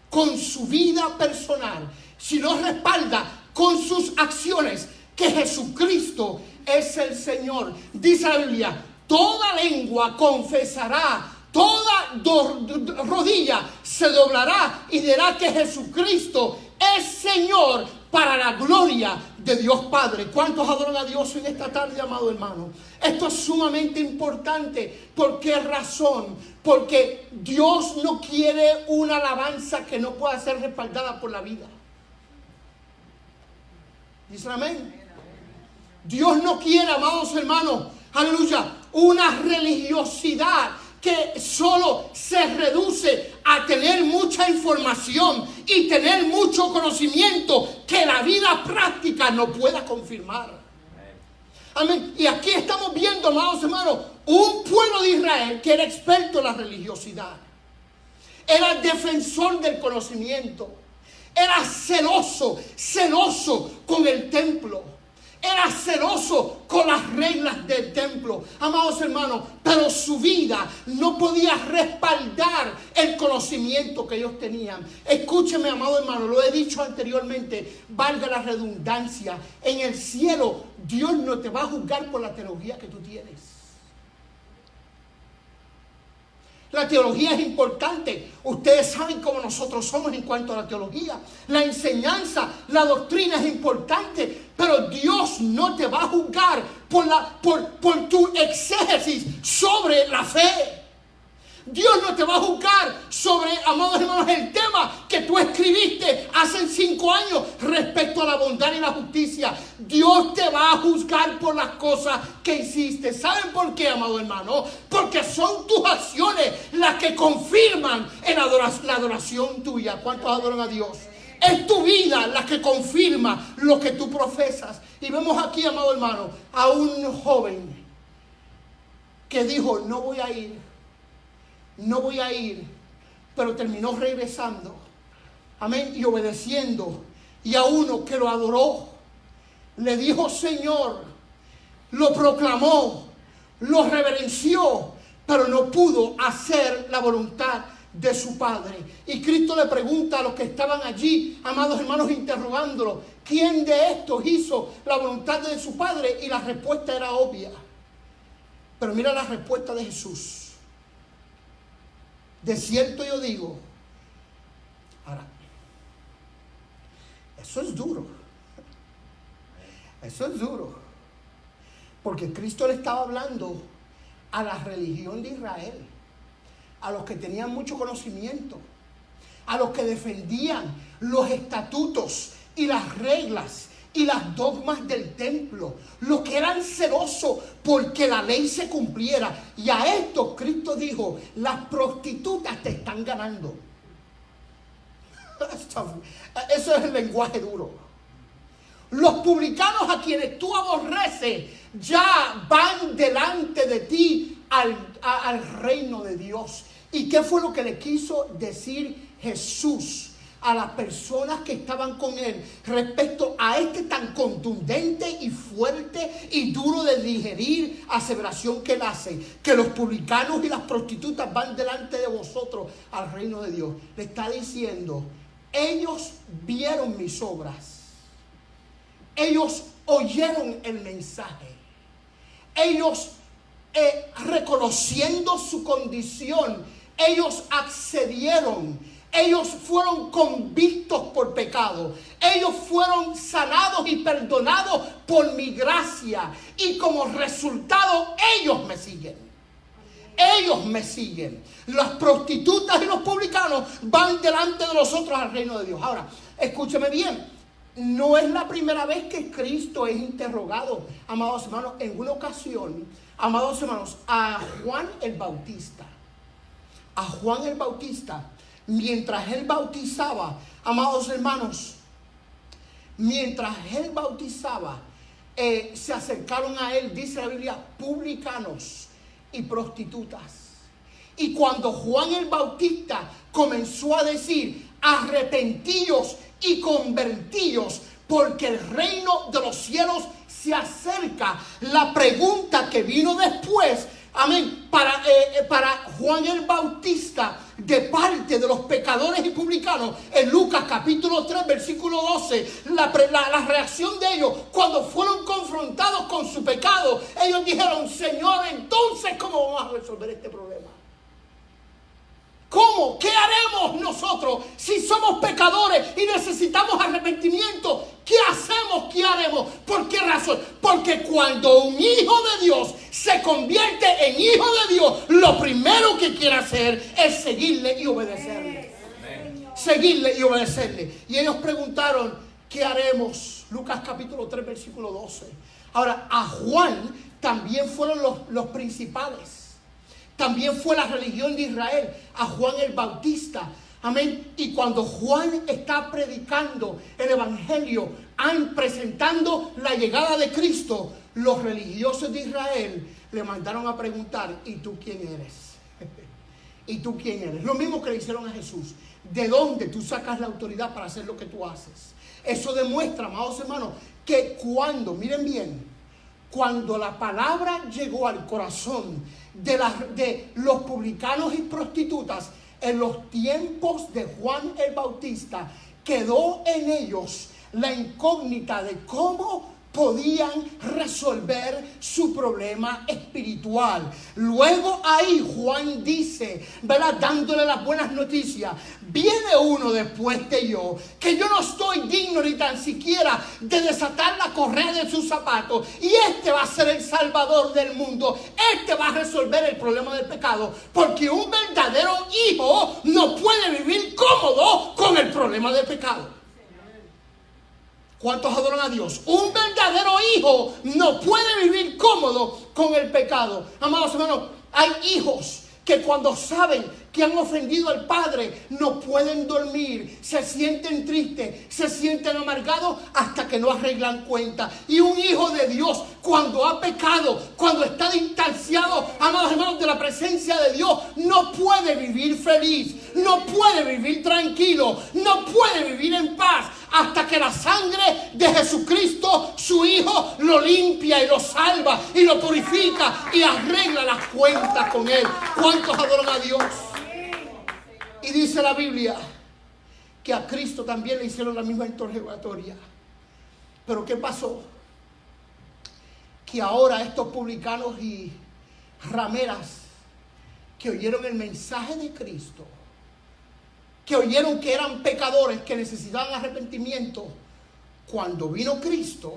con su vida personal, si no respalda con sus acciones que Jesucristo es el Señor. Dice la Biblia, toda lengua confesará, toda rodilla se doblará y dirá que Jesucristo es Señor para la gloria de Dios Padre. ¿Cuántos adoran a Dios en esta tarde, amado hermano? Esto es sumamente importante. ¿Por qué razón? Porque Dios no quiere una alabanza que no pueda ser respaldada por la vida. ¿Dice amén? Dios no quiere, amados hermanos, aleluya, una religiosidad que solo se reduce a tener mucha información y tener mucho conocimiento que la vida práctica no pueda confirmar. Amén. Y aquí estamos viendo, amados hermanos, un pueblo de Israel que era experto en la religiosidad. Era defensor del conocimiento. Era celoso con el templo. Era celoso con las reglas del templo, amados hermanos, pero su vida no podía respaldar el conocimiento que ellos tenían. Escúcheme, amado hermano, lo he dicho anteriormente, valga la redundancia, en el cielo Dios no te va a juzgar por la teología que tú tienes. La teología es importante. Ustedes saben cómo nosotros somos en cuanto a la teología. La enseñanza, la doctrina es importante. Pero Dios no te va a juzgar por tu exégesis sobre la fe. Dios no te va a juzgar sobre, amados hermanos, el tema que tú escribiste hace 5 años respecto a la bondad y la justicia. Dios te va a juzgar por las cosas que hiciste. ¿Saben por qué, amado hermano? Porque son tus acciones las que confirman la adoración tuya. ¿Cuántos adoran a Dios? Es tu vida la que confirma lo que tú profesas. Y vemos aquí, amado hermano, a un joven que dijo, no voy a ir, pero terminó regresando, amén, y obedeciendo. Y a uno que lo adoró, le dijo Señor, lo proclamó, lo reverenció, pero no pudo hacer la voluntad de su Padre. Y Cristo le pregunta a los que estaban allí, amados hermanos, interrogándolo, ¿quién de estos hizo la voluntad de su Padre? Y la respuesta era obvia. Pero mira la respuesta de Jesús. De cierto yo digo. Ahora, eso es duro. Eso es duro. Porque Cristo le estaba hablando a la religión de Israel, a los que tenían mucho conocimiento, a los que defendían los estatutos y las reglas y las dogmas del templo, los que eran celosos porque la ley se cumpliera. Y a esto Cristo dijo, las prostitutas te están ganando. Eso es el lenguaje duro. Los publicanos a quienes tú aborreces ya van delante de ti al reino de Dios. ¿Y qué fue lo que le quiso decir Jesús a las personas que estaban con él respecto a este tan contundente y fuerte y duro de digerir aseveración que él hace? Que los publicanos y las prostitutas van delante de vosotros al reino de Dios. Le está diciendo, ellos vieron mis obras. Ellos oyeron el mensaje. Ellos reconociendo su condición, ellos accedieron. Ellos fueron convictos por pecado. Ellos fueron sanados y perdonados por mi gracia. Y como resultado, ellos me siguen. Ellos me siguen. Las prostitutas y los publicanos van delante de nosotros al reino de Dios. Ahora, escúcheme bien. No es la primera vez que Cristo es interrogado, amados hermanos. En una ocasión, amados hermanos, a Juan el Bautista. A Juan el Bautista, mientras él bautizaba, amados hermanos, mientras él bautizaba, se acercaron a él, dice la Biblia, publicanos y prostitutas. Y cuando Juan el Bautista comenzó a decir, arrepentíos y convertíos, porque el reino de los cielos se acerca, la pregunta que vino después, amén, para Juan el Bautista, de parte de los pecadores y publicanos, en Lucas capítulo 3, versículo 12, la reacción de ellos cuando fueron confrontados con su pecado, ellos dijeron, Señor, entonces, ¿cómo vamos a resolver este problema? ¿Cómo? ¿Qué haremos nosotros si somos pecadores y necesitamos arrepentimiento? ¿Qué hacemos? ¿Qué haremos? ¿Por qué razón? Porque cuando un hijo de Dios se convierte en hijo de Dios, lo primero que quiere hacer es seguirle y obedecerle. Seguirle y obedecerle. Y ellos preguntaron, ¿qué haremos? Lucas capítulo 3, versículo 12. Ahora, a Juan también fueron los principales. También fue la religión de Israel, a Juan el Bautista. Amén. Y cuando Juan está predicando el evangelio, presentando la llegada de Cristo, los religiosos de Israel le mandaron a preguntar, ¿y tú quién eres? ¿Y tú quién eres? Lo mismo que le hicieron a Jesús. ¿De dónde tú sacas la autoridad para hacer lo que tú haces? Eso demuestra, amados hermanos, que miren bien, cuando la palabra llegó al corazón de los publicanos y prostitutas, en los tiempos de Juan el Bautista, quedó en ellos la incógnita de cómo podían resolver su problema espiritual. Luego ahí Juan dice, ¿verdad?, dándole las buenas noticias, viene uno después de yo, que yo no estoy digno ni tan siquiera de desatar la correa de sus zapatos, y este va a ser el salvador del mundo, este va a resolver el problema del pecado, porque un verdadero hijo no puede vivir cómodo con el problema del pecado. ¿Cuántos adoran a Dios? Un verdadero hijo no puede vivir cómodo con el pecado. Amados hermanos, hay hijos que cuando saben que han ofendido al Padre no pueden dormir, se sienten tristes, se sienten amargados hasta que no arreglan cuenta. Y un hijo de Dios, cuando ha pecado, cuando está distanciado, amados hermanos, de la presencia de Dios, no puede vivir feliz, no puede vivir tranquilo, no puede vivir en paz, hasta que la sangre de Jesucristo, su Hijo, lo limpia y lo salva y lo purifica y arregla las cuentas con Él. ¿Cuántos adoran a Dios? Y dice la Biblia que a Cristo también le hicieron la misma interrogatoria. Pero ¿qué pasó? Que ahora estos publicanos y rameras que oyeron el mensaje de Cristo, que oyeron que eran pecadores, que necesitaban arrepentimiento, cuando vino Cristo,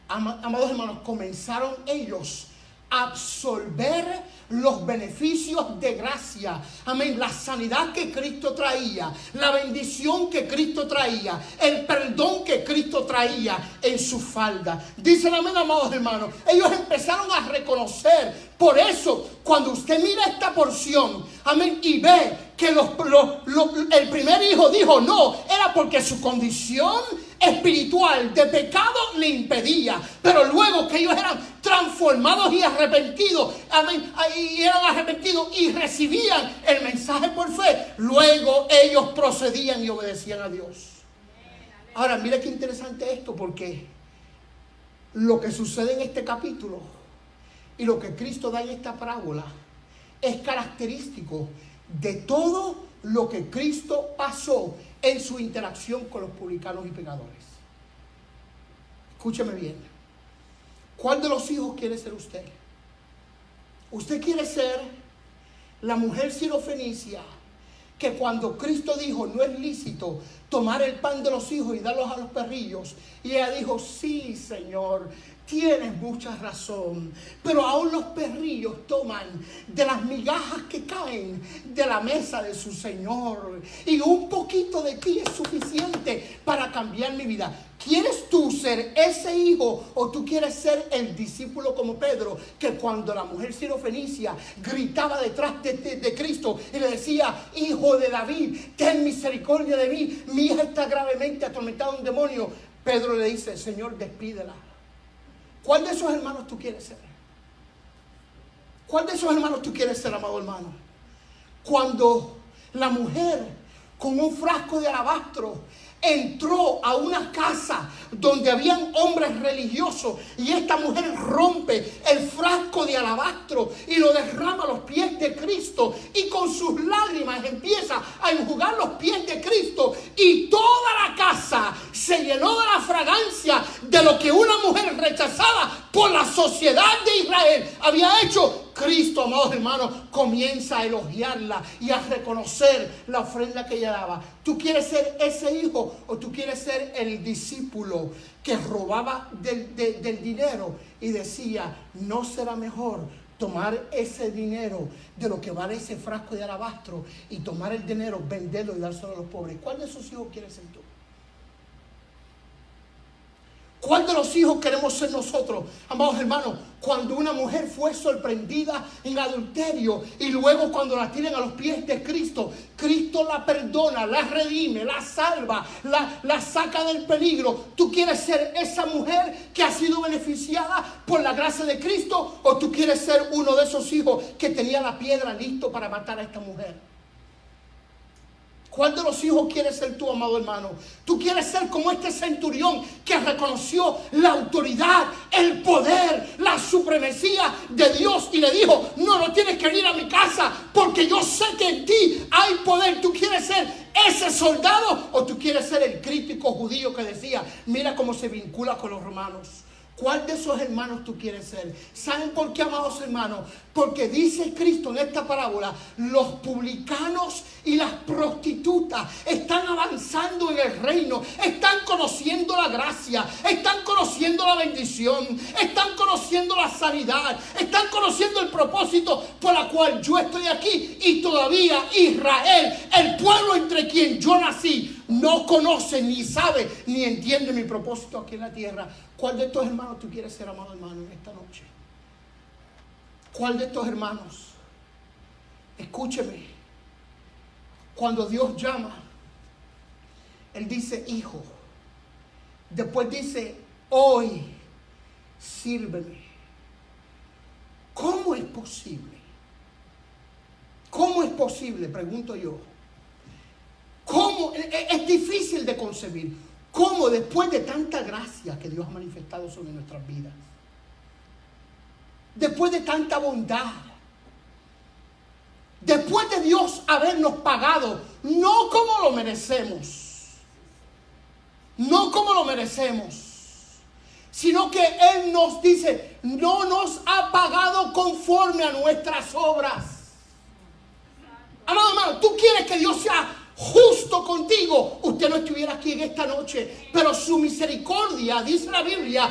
amados hermanos, comenzaron ellos a absorber los beneficios de gracia. Amén. La sanidad que Cristo traía, la bendición que Cristo traía, el perdón que Cristo traía en su falda. Dicen amén, amados hermanos. Ellos empezaron a reconocer. Por eso, cuando usted mira esta porción, amén, y ve que el primer hijo dijo no, era porque su condición espiritual de pecado le impedía. Pero luego que ellos eran transformados y arrepentidos, amén, y eran arrepentidos y recibían el mensaje por fe, luego ellos procedían y obedecían a Dios. Ahora, mire qué interesante esto, porque lo que sucede en este capítulo y lo que Cristo da en esta parábola es característico de todo lo que Cristo pasó en su interacción con los publicanos y pecadores. Escúcheme bien. ¿Cuál de los hijos quiere ser usted? ¿Usted quiere ser la mujer sirofenicia que cuando Cristo dijo no es lícito tomar el pan de los hijos y darlos a los perrillos, y ella dijo sí, Señor, Tienes mucha razón, pero aún los perrillos toman de las migajas que caen de la mesa de su Señor. Y un poquito de ti es suficiente para cambiar mi vida. ¿Quieres tú ser ese hijo o tú quieres ser el discípulo como Pedro, que cuando la mujer sirofenicia gritaba detrás de Cristo y le decía: hijo de David, ten misericordia de mí, mi hija está gravemente atormentada de un demonio? Pedro le dice: Señor, despídela. ¿Cuál de esos hermanos tú quieres ser? ¿Cuál de esos hermanos tú quieres ser, amado hermano? Cuando la mujer con un frasco de alabastro entró a una casa donde habían hombres religiosos, y esta mujer rompe el frasco de alabastro y lo derrama a los pies de Cristo, y con sus lágrimas empieza a enjugar los pies de Cristo, y toda la casa se llenó de la fragancia de lo que una mujer rechazada por la sociedad de Israel había hecho. Cristo, amados hermanos, comienza a elogiarla y a reconocer la ofrenda que ella daba. ¿Tú quieres ser ese hijo o tú quieres ser el discípulo que robaba del dinero y decía: no será mejor tomar ese dinero de lo que vale ese frasco de alabastro y tomar el dinero, venderlo y dárselo a los pobres? ¿Cuál de esos hijos quieres ser tú? ¿Cuál de los hijos queremos ser nosotros, amados hermanos? Cuando una mujer fue sorprendida en adulterio y luego cuando la tiran a los pies de Cristo, Cristo la perdona, la redime, la salva, la saca del peligro. ¿Tú quieres ser esa mujer que ha sido beneficiada por la gracia de Cristo, o tú quieres ser uno de esos hijos que tenía la piedra listo para matar a esta mujer? ¿Cuál de los hijos quieres ser tú, amado hermano? ¿Tú quieres ser como este centurión que reconoció la autoridad, el poder, la supremacía de Dios y le dijo: no tienes que venir a mi casa porque yo sé que en ti hay poder? ¿Tú quieres ser ese soldado o tú quieres ser el crítico judío que decía: mira cómo se vincula con los romanos? ¿Cuál de esos hermanos tú quieres ser? ¿Saben por qué, amados hermanos? Porque dice Cristo en esta parábola: los publicanos y las prostitutas están avanzando en el reino, están conociendo la gracia, están conociendo la bendición, están conociendo la sanidad, están conociendo el propósito por la cual yo estoy aquí, y todavía Israel, el pueblo entre quien yo nací, no conoce, ni sabe, ni entiende mi propósito aquí en la tierra. ¿Cuál de estos hermanos tú quieres ser, amado hermano, en esta noche? ¿Cuál de estos hermanos? Escúcheme. Cuando Dios llama, Él dice: hijo. Después dice: hoy sírveme. ¿Cómo es posible? ¿Cómo es posible? Pregunto yo. ¿Cómo? Es difícil de concebir. ¿Cómo, después de tanta gracia que Dios ha manifestado sobre nuestras vidas, después de tanta bondad, después de Dios habernos pagado, no como lo merecemos, no como lo merecemos, sino que Él nos dice: no nos ha pagado conforme a nuestras obras? Amado hermano, ¿tú quieres que Dios sea justo contigo? Usted no estuviera aquí en esta noche, pero su misericordia, dice la Biblia,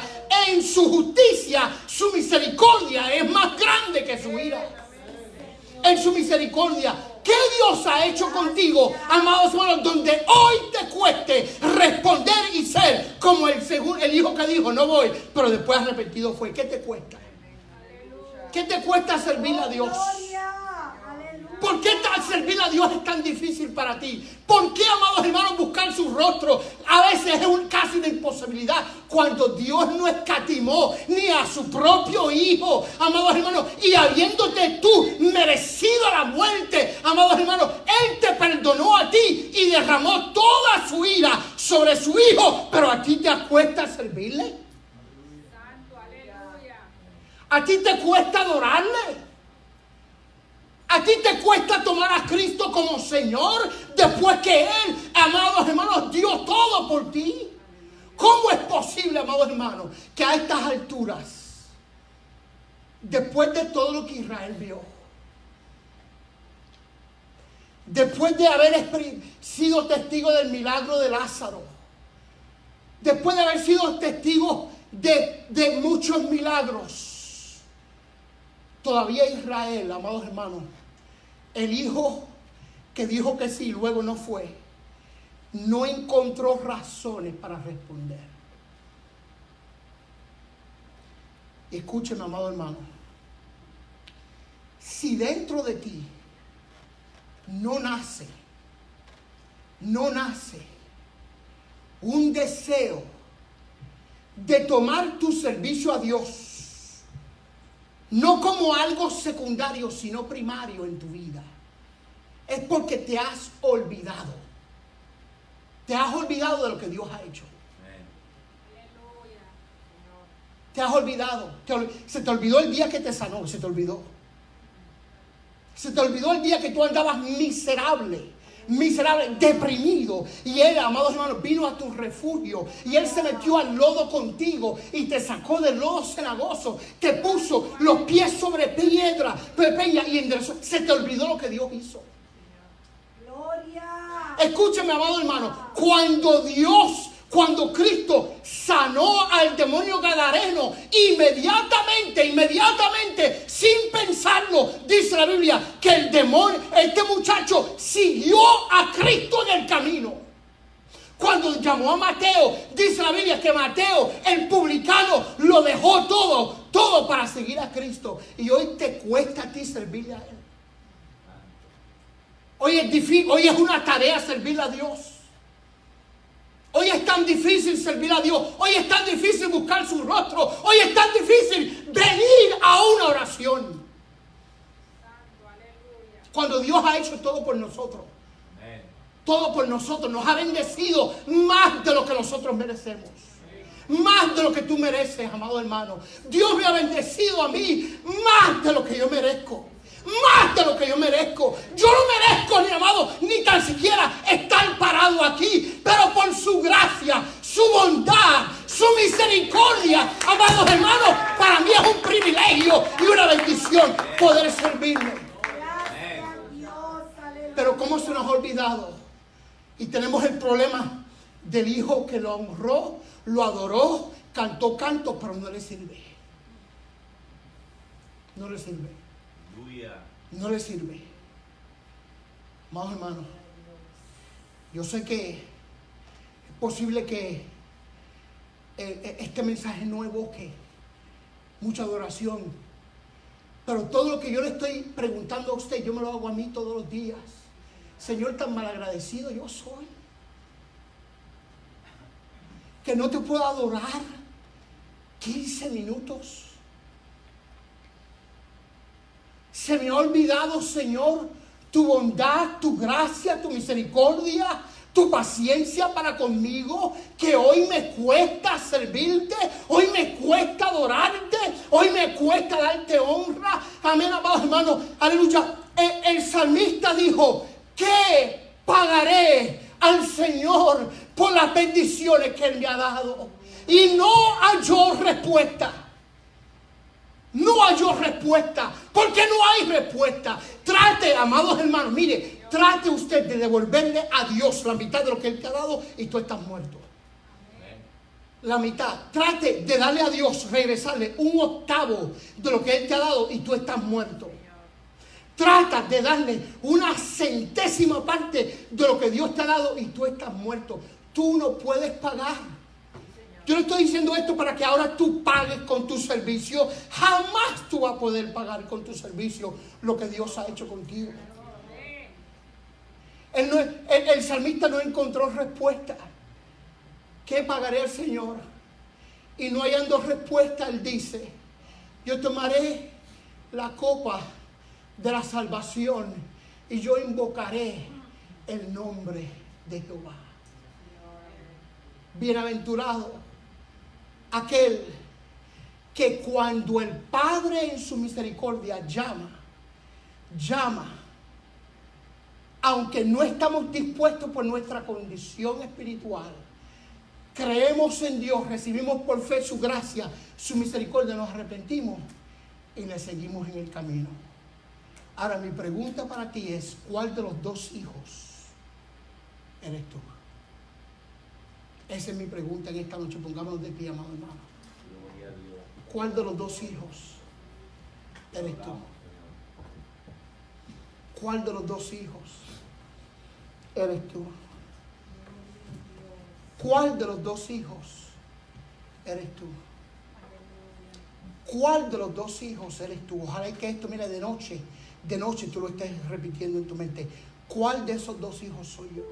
en su justicia, su misericordia es más grande que su ira. En su misericordia, ¿qué Dios ha hecho contigo, amados hermanos, donde hoy te cueste responder y ser como el hijo que dijo: no voy, pero después arrepentido fue? ¿Qué te cuesta? ¿Qué te cuesta servir a Dios? ¿Por qué servir a Dios es tan difícil para ti? ¿Por qué, amados hermanos, buscar su rostro a veces es casi una imposibilidad, cuando Dios no escatimó ni a su propio Hijo, amados hermanos? Y habiéndote tú merecido la muerte, amados hermanos, Él te perdonó a ti y derramó toda su ira sobre su Hijo, pero a ti te cuesta servirle. Santo, aleluya. A ti te cuesta adorarle. A ti te cuesta tomar a Cristo como Señor después que Él, amados hermanos, dio todo por ti. ¿Cómo es posible, amados hermanos, que a estas alturas, después de todo lo que Israel vio, después de haber sido testigo del milagro de Lázaro, después de haber sido testigo de muchos milagros, todavía Israel, amados hermanos, el hijo que dijo que sí, luego no fue, no encontró razones para responder. Escúcheme, amado hermano, si dentro de ti no nace un deseo de tomar tu servicio a Dios, no como algo secundario, sino primario en tu vida, es porque te has olvidado. Te has olvidado de lo que Dios ha hecho. Te has olvidado. Se te olvidó el día que te sanó. Se te olvidó. Se te olvidó el día que tú andabas miserable, deprimido. Y Él, amados hermanos, vino a tu refugio. Y Él se metió al lodo contigo y te sacó del lodo cenagoso. Te puso los pies sobre piedra y enderezó. Se te olvidó lo que Dios hizo. Escúchame, amado hermano, cuando Cristo sanó al demonio gadareno, inmediatamente, sin pensarlo, dice la Biblia, que este muchacho siguió a Cristo en el camino. Cuando llamó a Mateo, dice la Biblia que Mateo, el publicano, lo dejó todo para seguir a Cristo. Y hoy te cuesta a ti servirle a Él. Hoy es difícil, hoy es una tarea servirle a Dios. Hoy es tan difícil servir a Dios. Hoy es tan difícil buscar su rostro. Hoy es tan difícil venir a una oración. Cuando Dios ha hecho todo por nosotros. Todo por nosotros. Nos ha bendecido más de lo que nosotros merecemos. Más de lo que tú mereces, amado hermano. Dios me ha bendecido a mí más de lo que yo merezco. Más de lo que yo merezco. Yo no merezco, ni amado, ni tan siquiera estar parado aquí. Pero por su gracia, su bondad, su misericordia, amados hermanos, para mí es un privilegio y una bendición poder servirle. Pero ¿cómo se nos ha olvidado? Y tenemos el problema del hijo que lo honró, lo adoró, cantó cantos, pero no le sirve. No le sirve. No le sirve. Amados hermanos, yo sé que es posible que este mensaje no evoque mucha adoración, pero todo lo que yo le estoy preguntando a usted, yo me lo hago a mí todos los días. Señor, tan malagradecido yo soy, que no te puedo adorar 15 minutos. Se me ha olvidado, Señor, tu bondad, tu gracia, tu misericordia, tu paciencia para conmigo, que hoy me cuesta servirte, hoy me cuesta adorarte, hoy me cuesta darte honra. Amén, amados hermanos, aleluya. El salmista dijo, ¿qué pagaré al Señor por las bendiciones que Él me ha dado? Y no halló respuesta. No halló respuesta. ¿Por qué no hay respuesta? Trate, amados hermanos, mire, trate usted de devolverle a Dios la mitad de lo que Él te ha dado y tú estás muerto. La mitad. Trate de darle a Dios, regresarle 1/8 de lo que Él te ha dado y tú estás muerto. Trata de darle 1/100ª parte de lo que Dios te ha dado y tú estás muerto. Tú no puedes pagar. Yo no estoy diciendo esto para que ahora tú pagues con tu servicio. Jamás tú vas a poder pagar con tu servicio lo que Dios ha hecho contigo. El salmista no encontró respuesta. ¿Qué pagaré al Señor? Y no hallando respuesta, él dice, yo tomaré la copa de la salvación y yo invocaré el nombre de Jehová. Bienaventurado aquel que cuando el Padre en su misericordia llama, aunque no estamos dispuestos por nuestra condición espiritual, creemos en Dios, recibimos por fe su gracia, su misericordia, nos arrepentimos y le seguimos en el camino. Ahora mi pregunta para ti es, ¿cuál de los dos hijos eres tú? Esa es mi pregunta en esta noche. Pongámonos de pie, amado hermano. ¿Cuál de los dos hijos eres tú? ¿Cuál de los dos hijos eres tú? ¿Cuál de los dos hijos eres tú? ¿Cuál de los dos hijos eres tú? Ojalá que esto, mira, de noche tú lo estés repitiendo en tu mente. ¿Cuál de esos dos hijos soy yo?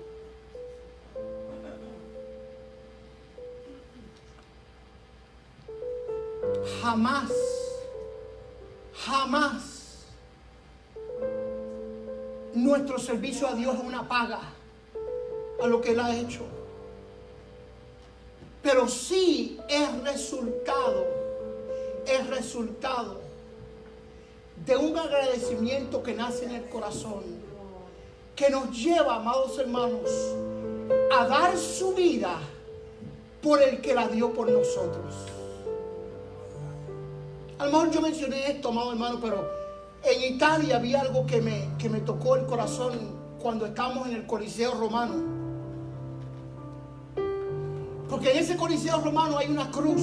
Jamás nuestro servicio a Dios es una paga a lo que Él ha hecho. Pero sí es resultado de un agradecimiento que nace en el corazón, que nos lleva, amados hermanos, a dar su vida por el que la dio por nosotros. A lo mejor yo mencioné esto, amado hermano, pero en Italia había algo que me tocó el corazón cuando estábamos en el Coliseo Romano. Porque en ese Coliseo Romano hay una cruz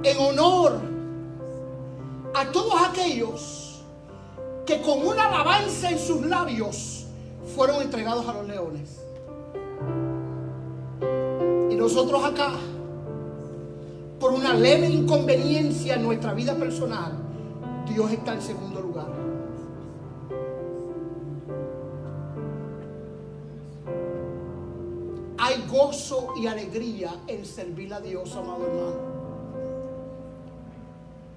en honor a todos aquellos que con una alabanza en sus labios fueron entregados a los leones. Y nosotros acá, por una leve inconveniencia en nuestra vida personal, Dios está en segundo lugar. Hay gozo y alegría en servir a Dios, amado hermano.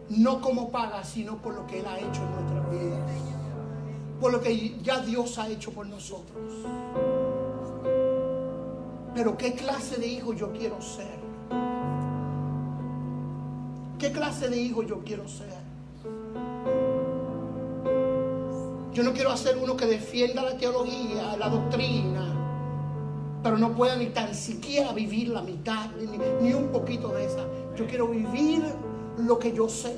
No como paga, sino por lo que Él ha hecho en nuestras vidas. Por lo que ya Dios ha hecho por nosotros. Pero ¿qué clase de hijo yo quiero ser? ¿Qué clase de hijo yo quiero ser? Yo no quiero ser uno que defienda la teología, la doctrina, pero no pueda ni tan siquiera vivir la mitad, ni un poquito de esa. Yo quiero vivir lo que yo sé.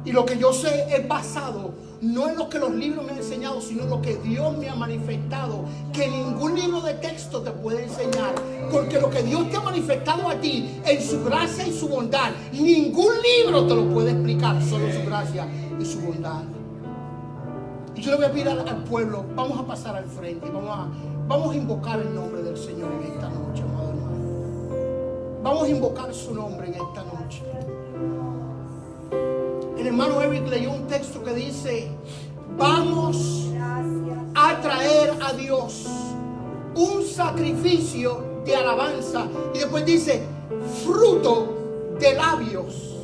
Y lo que yo sé es basado no en lo que los libros me han enseñado, sino en lo que Dios me ha manifestado, que ningún libro de texto te puede enseñar. Porque lo que Dios te ha manifestado a ti en su gracia y su bondad, ningún libro te lo puede explicar, solo su gracia y su bondad. Y yo le voy a pedir al pueblo, vamos a pasar al frente, vamos a invocar el nombre del Señor en esta noche, amado hermano. Vamos a invocar su nombre en esta noche. El hermano Eric leyó un texto que dice: vamos a traer a Dios un sacrificio de alabanza. Y después dice: fruto de labios.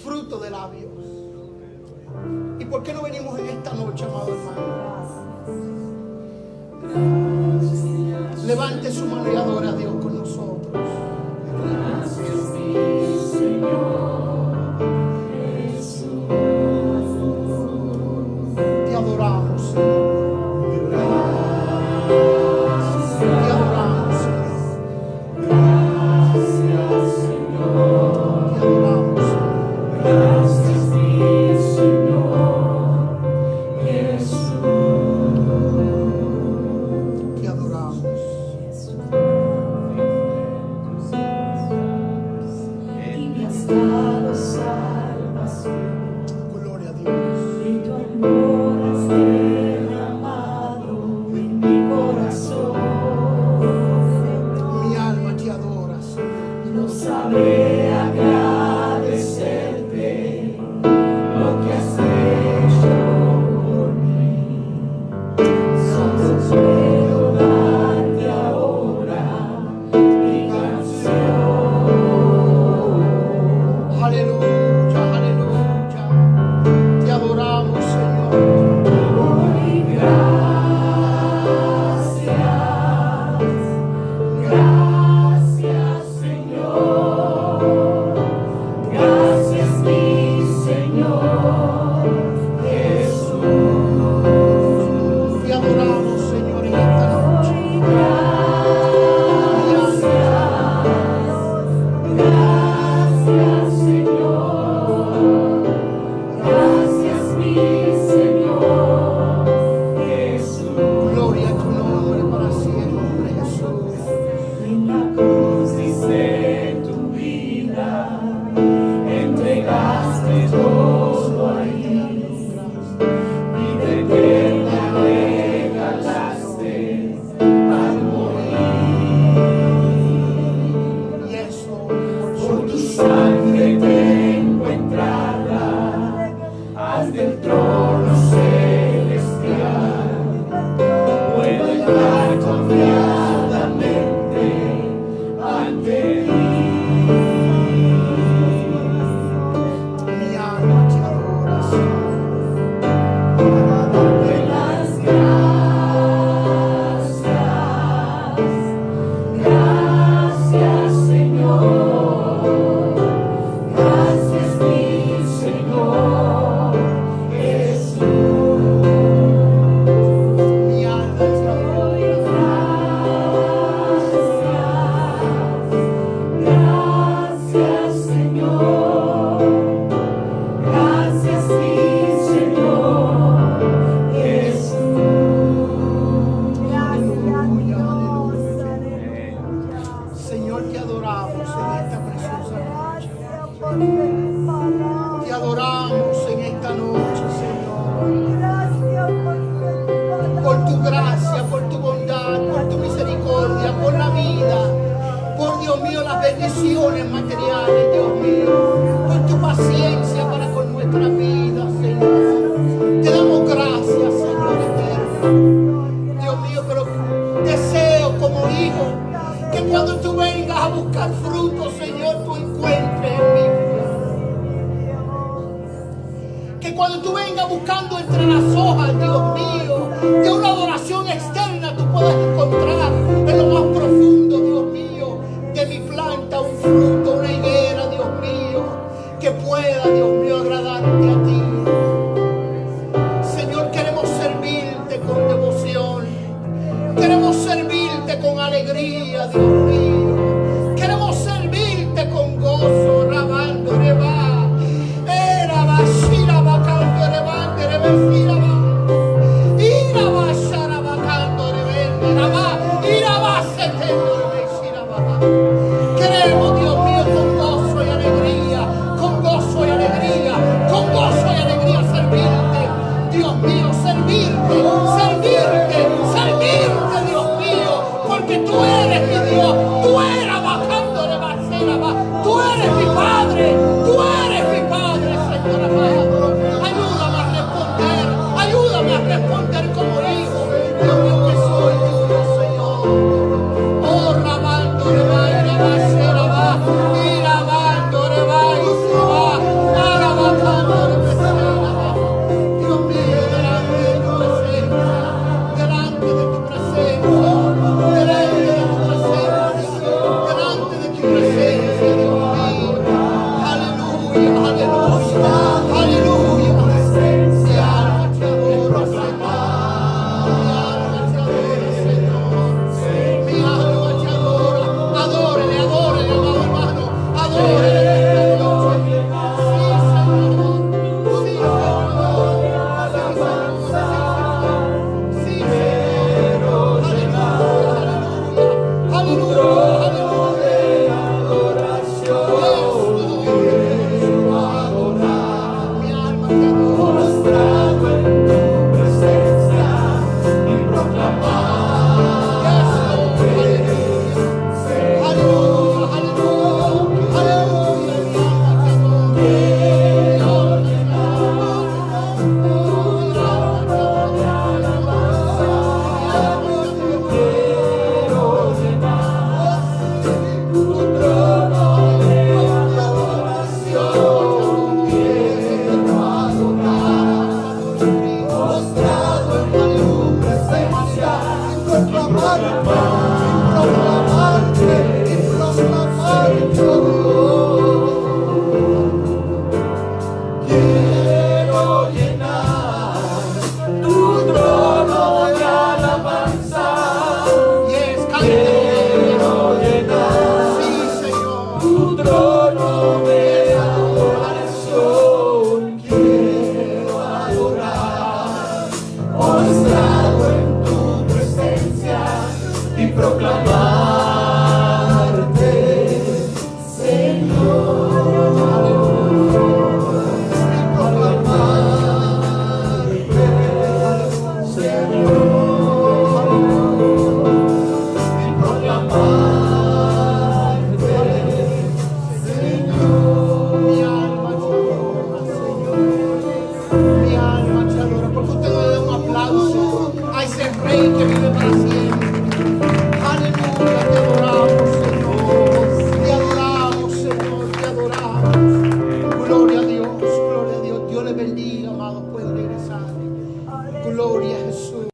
Fruto de labios. ¿Y por qué no venimos en esta noche, amado hermano? Levante su mano y adore a Dios con nosotros. Gracias, mi Señor. Te adoramos, Señor. Te adoramos, Señor. Gracias, Señor. Te adoramos, Señor. Gracias, mi Señor Jesús. Te adoramos. Que cuando tú vengas buscando entre las hojas, Dios mío, de una adoración externa, tú puedas encontrar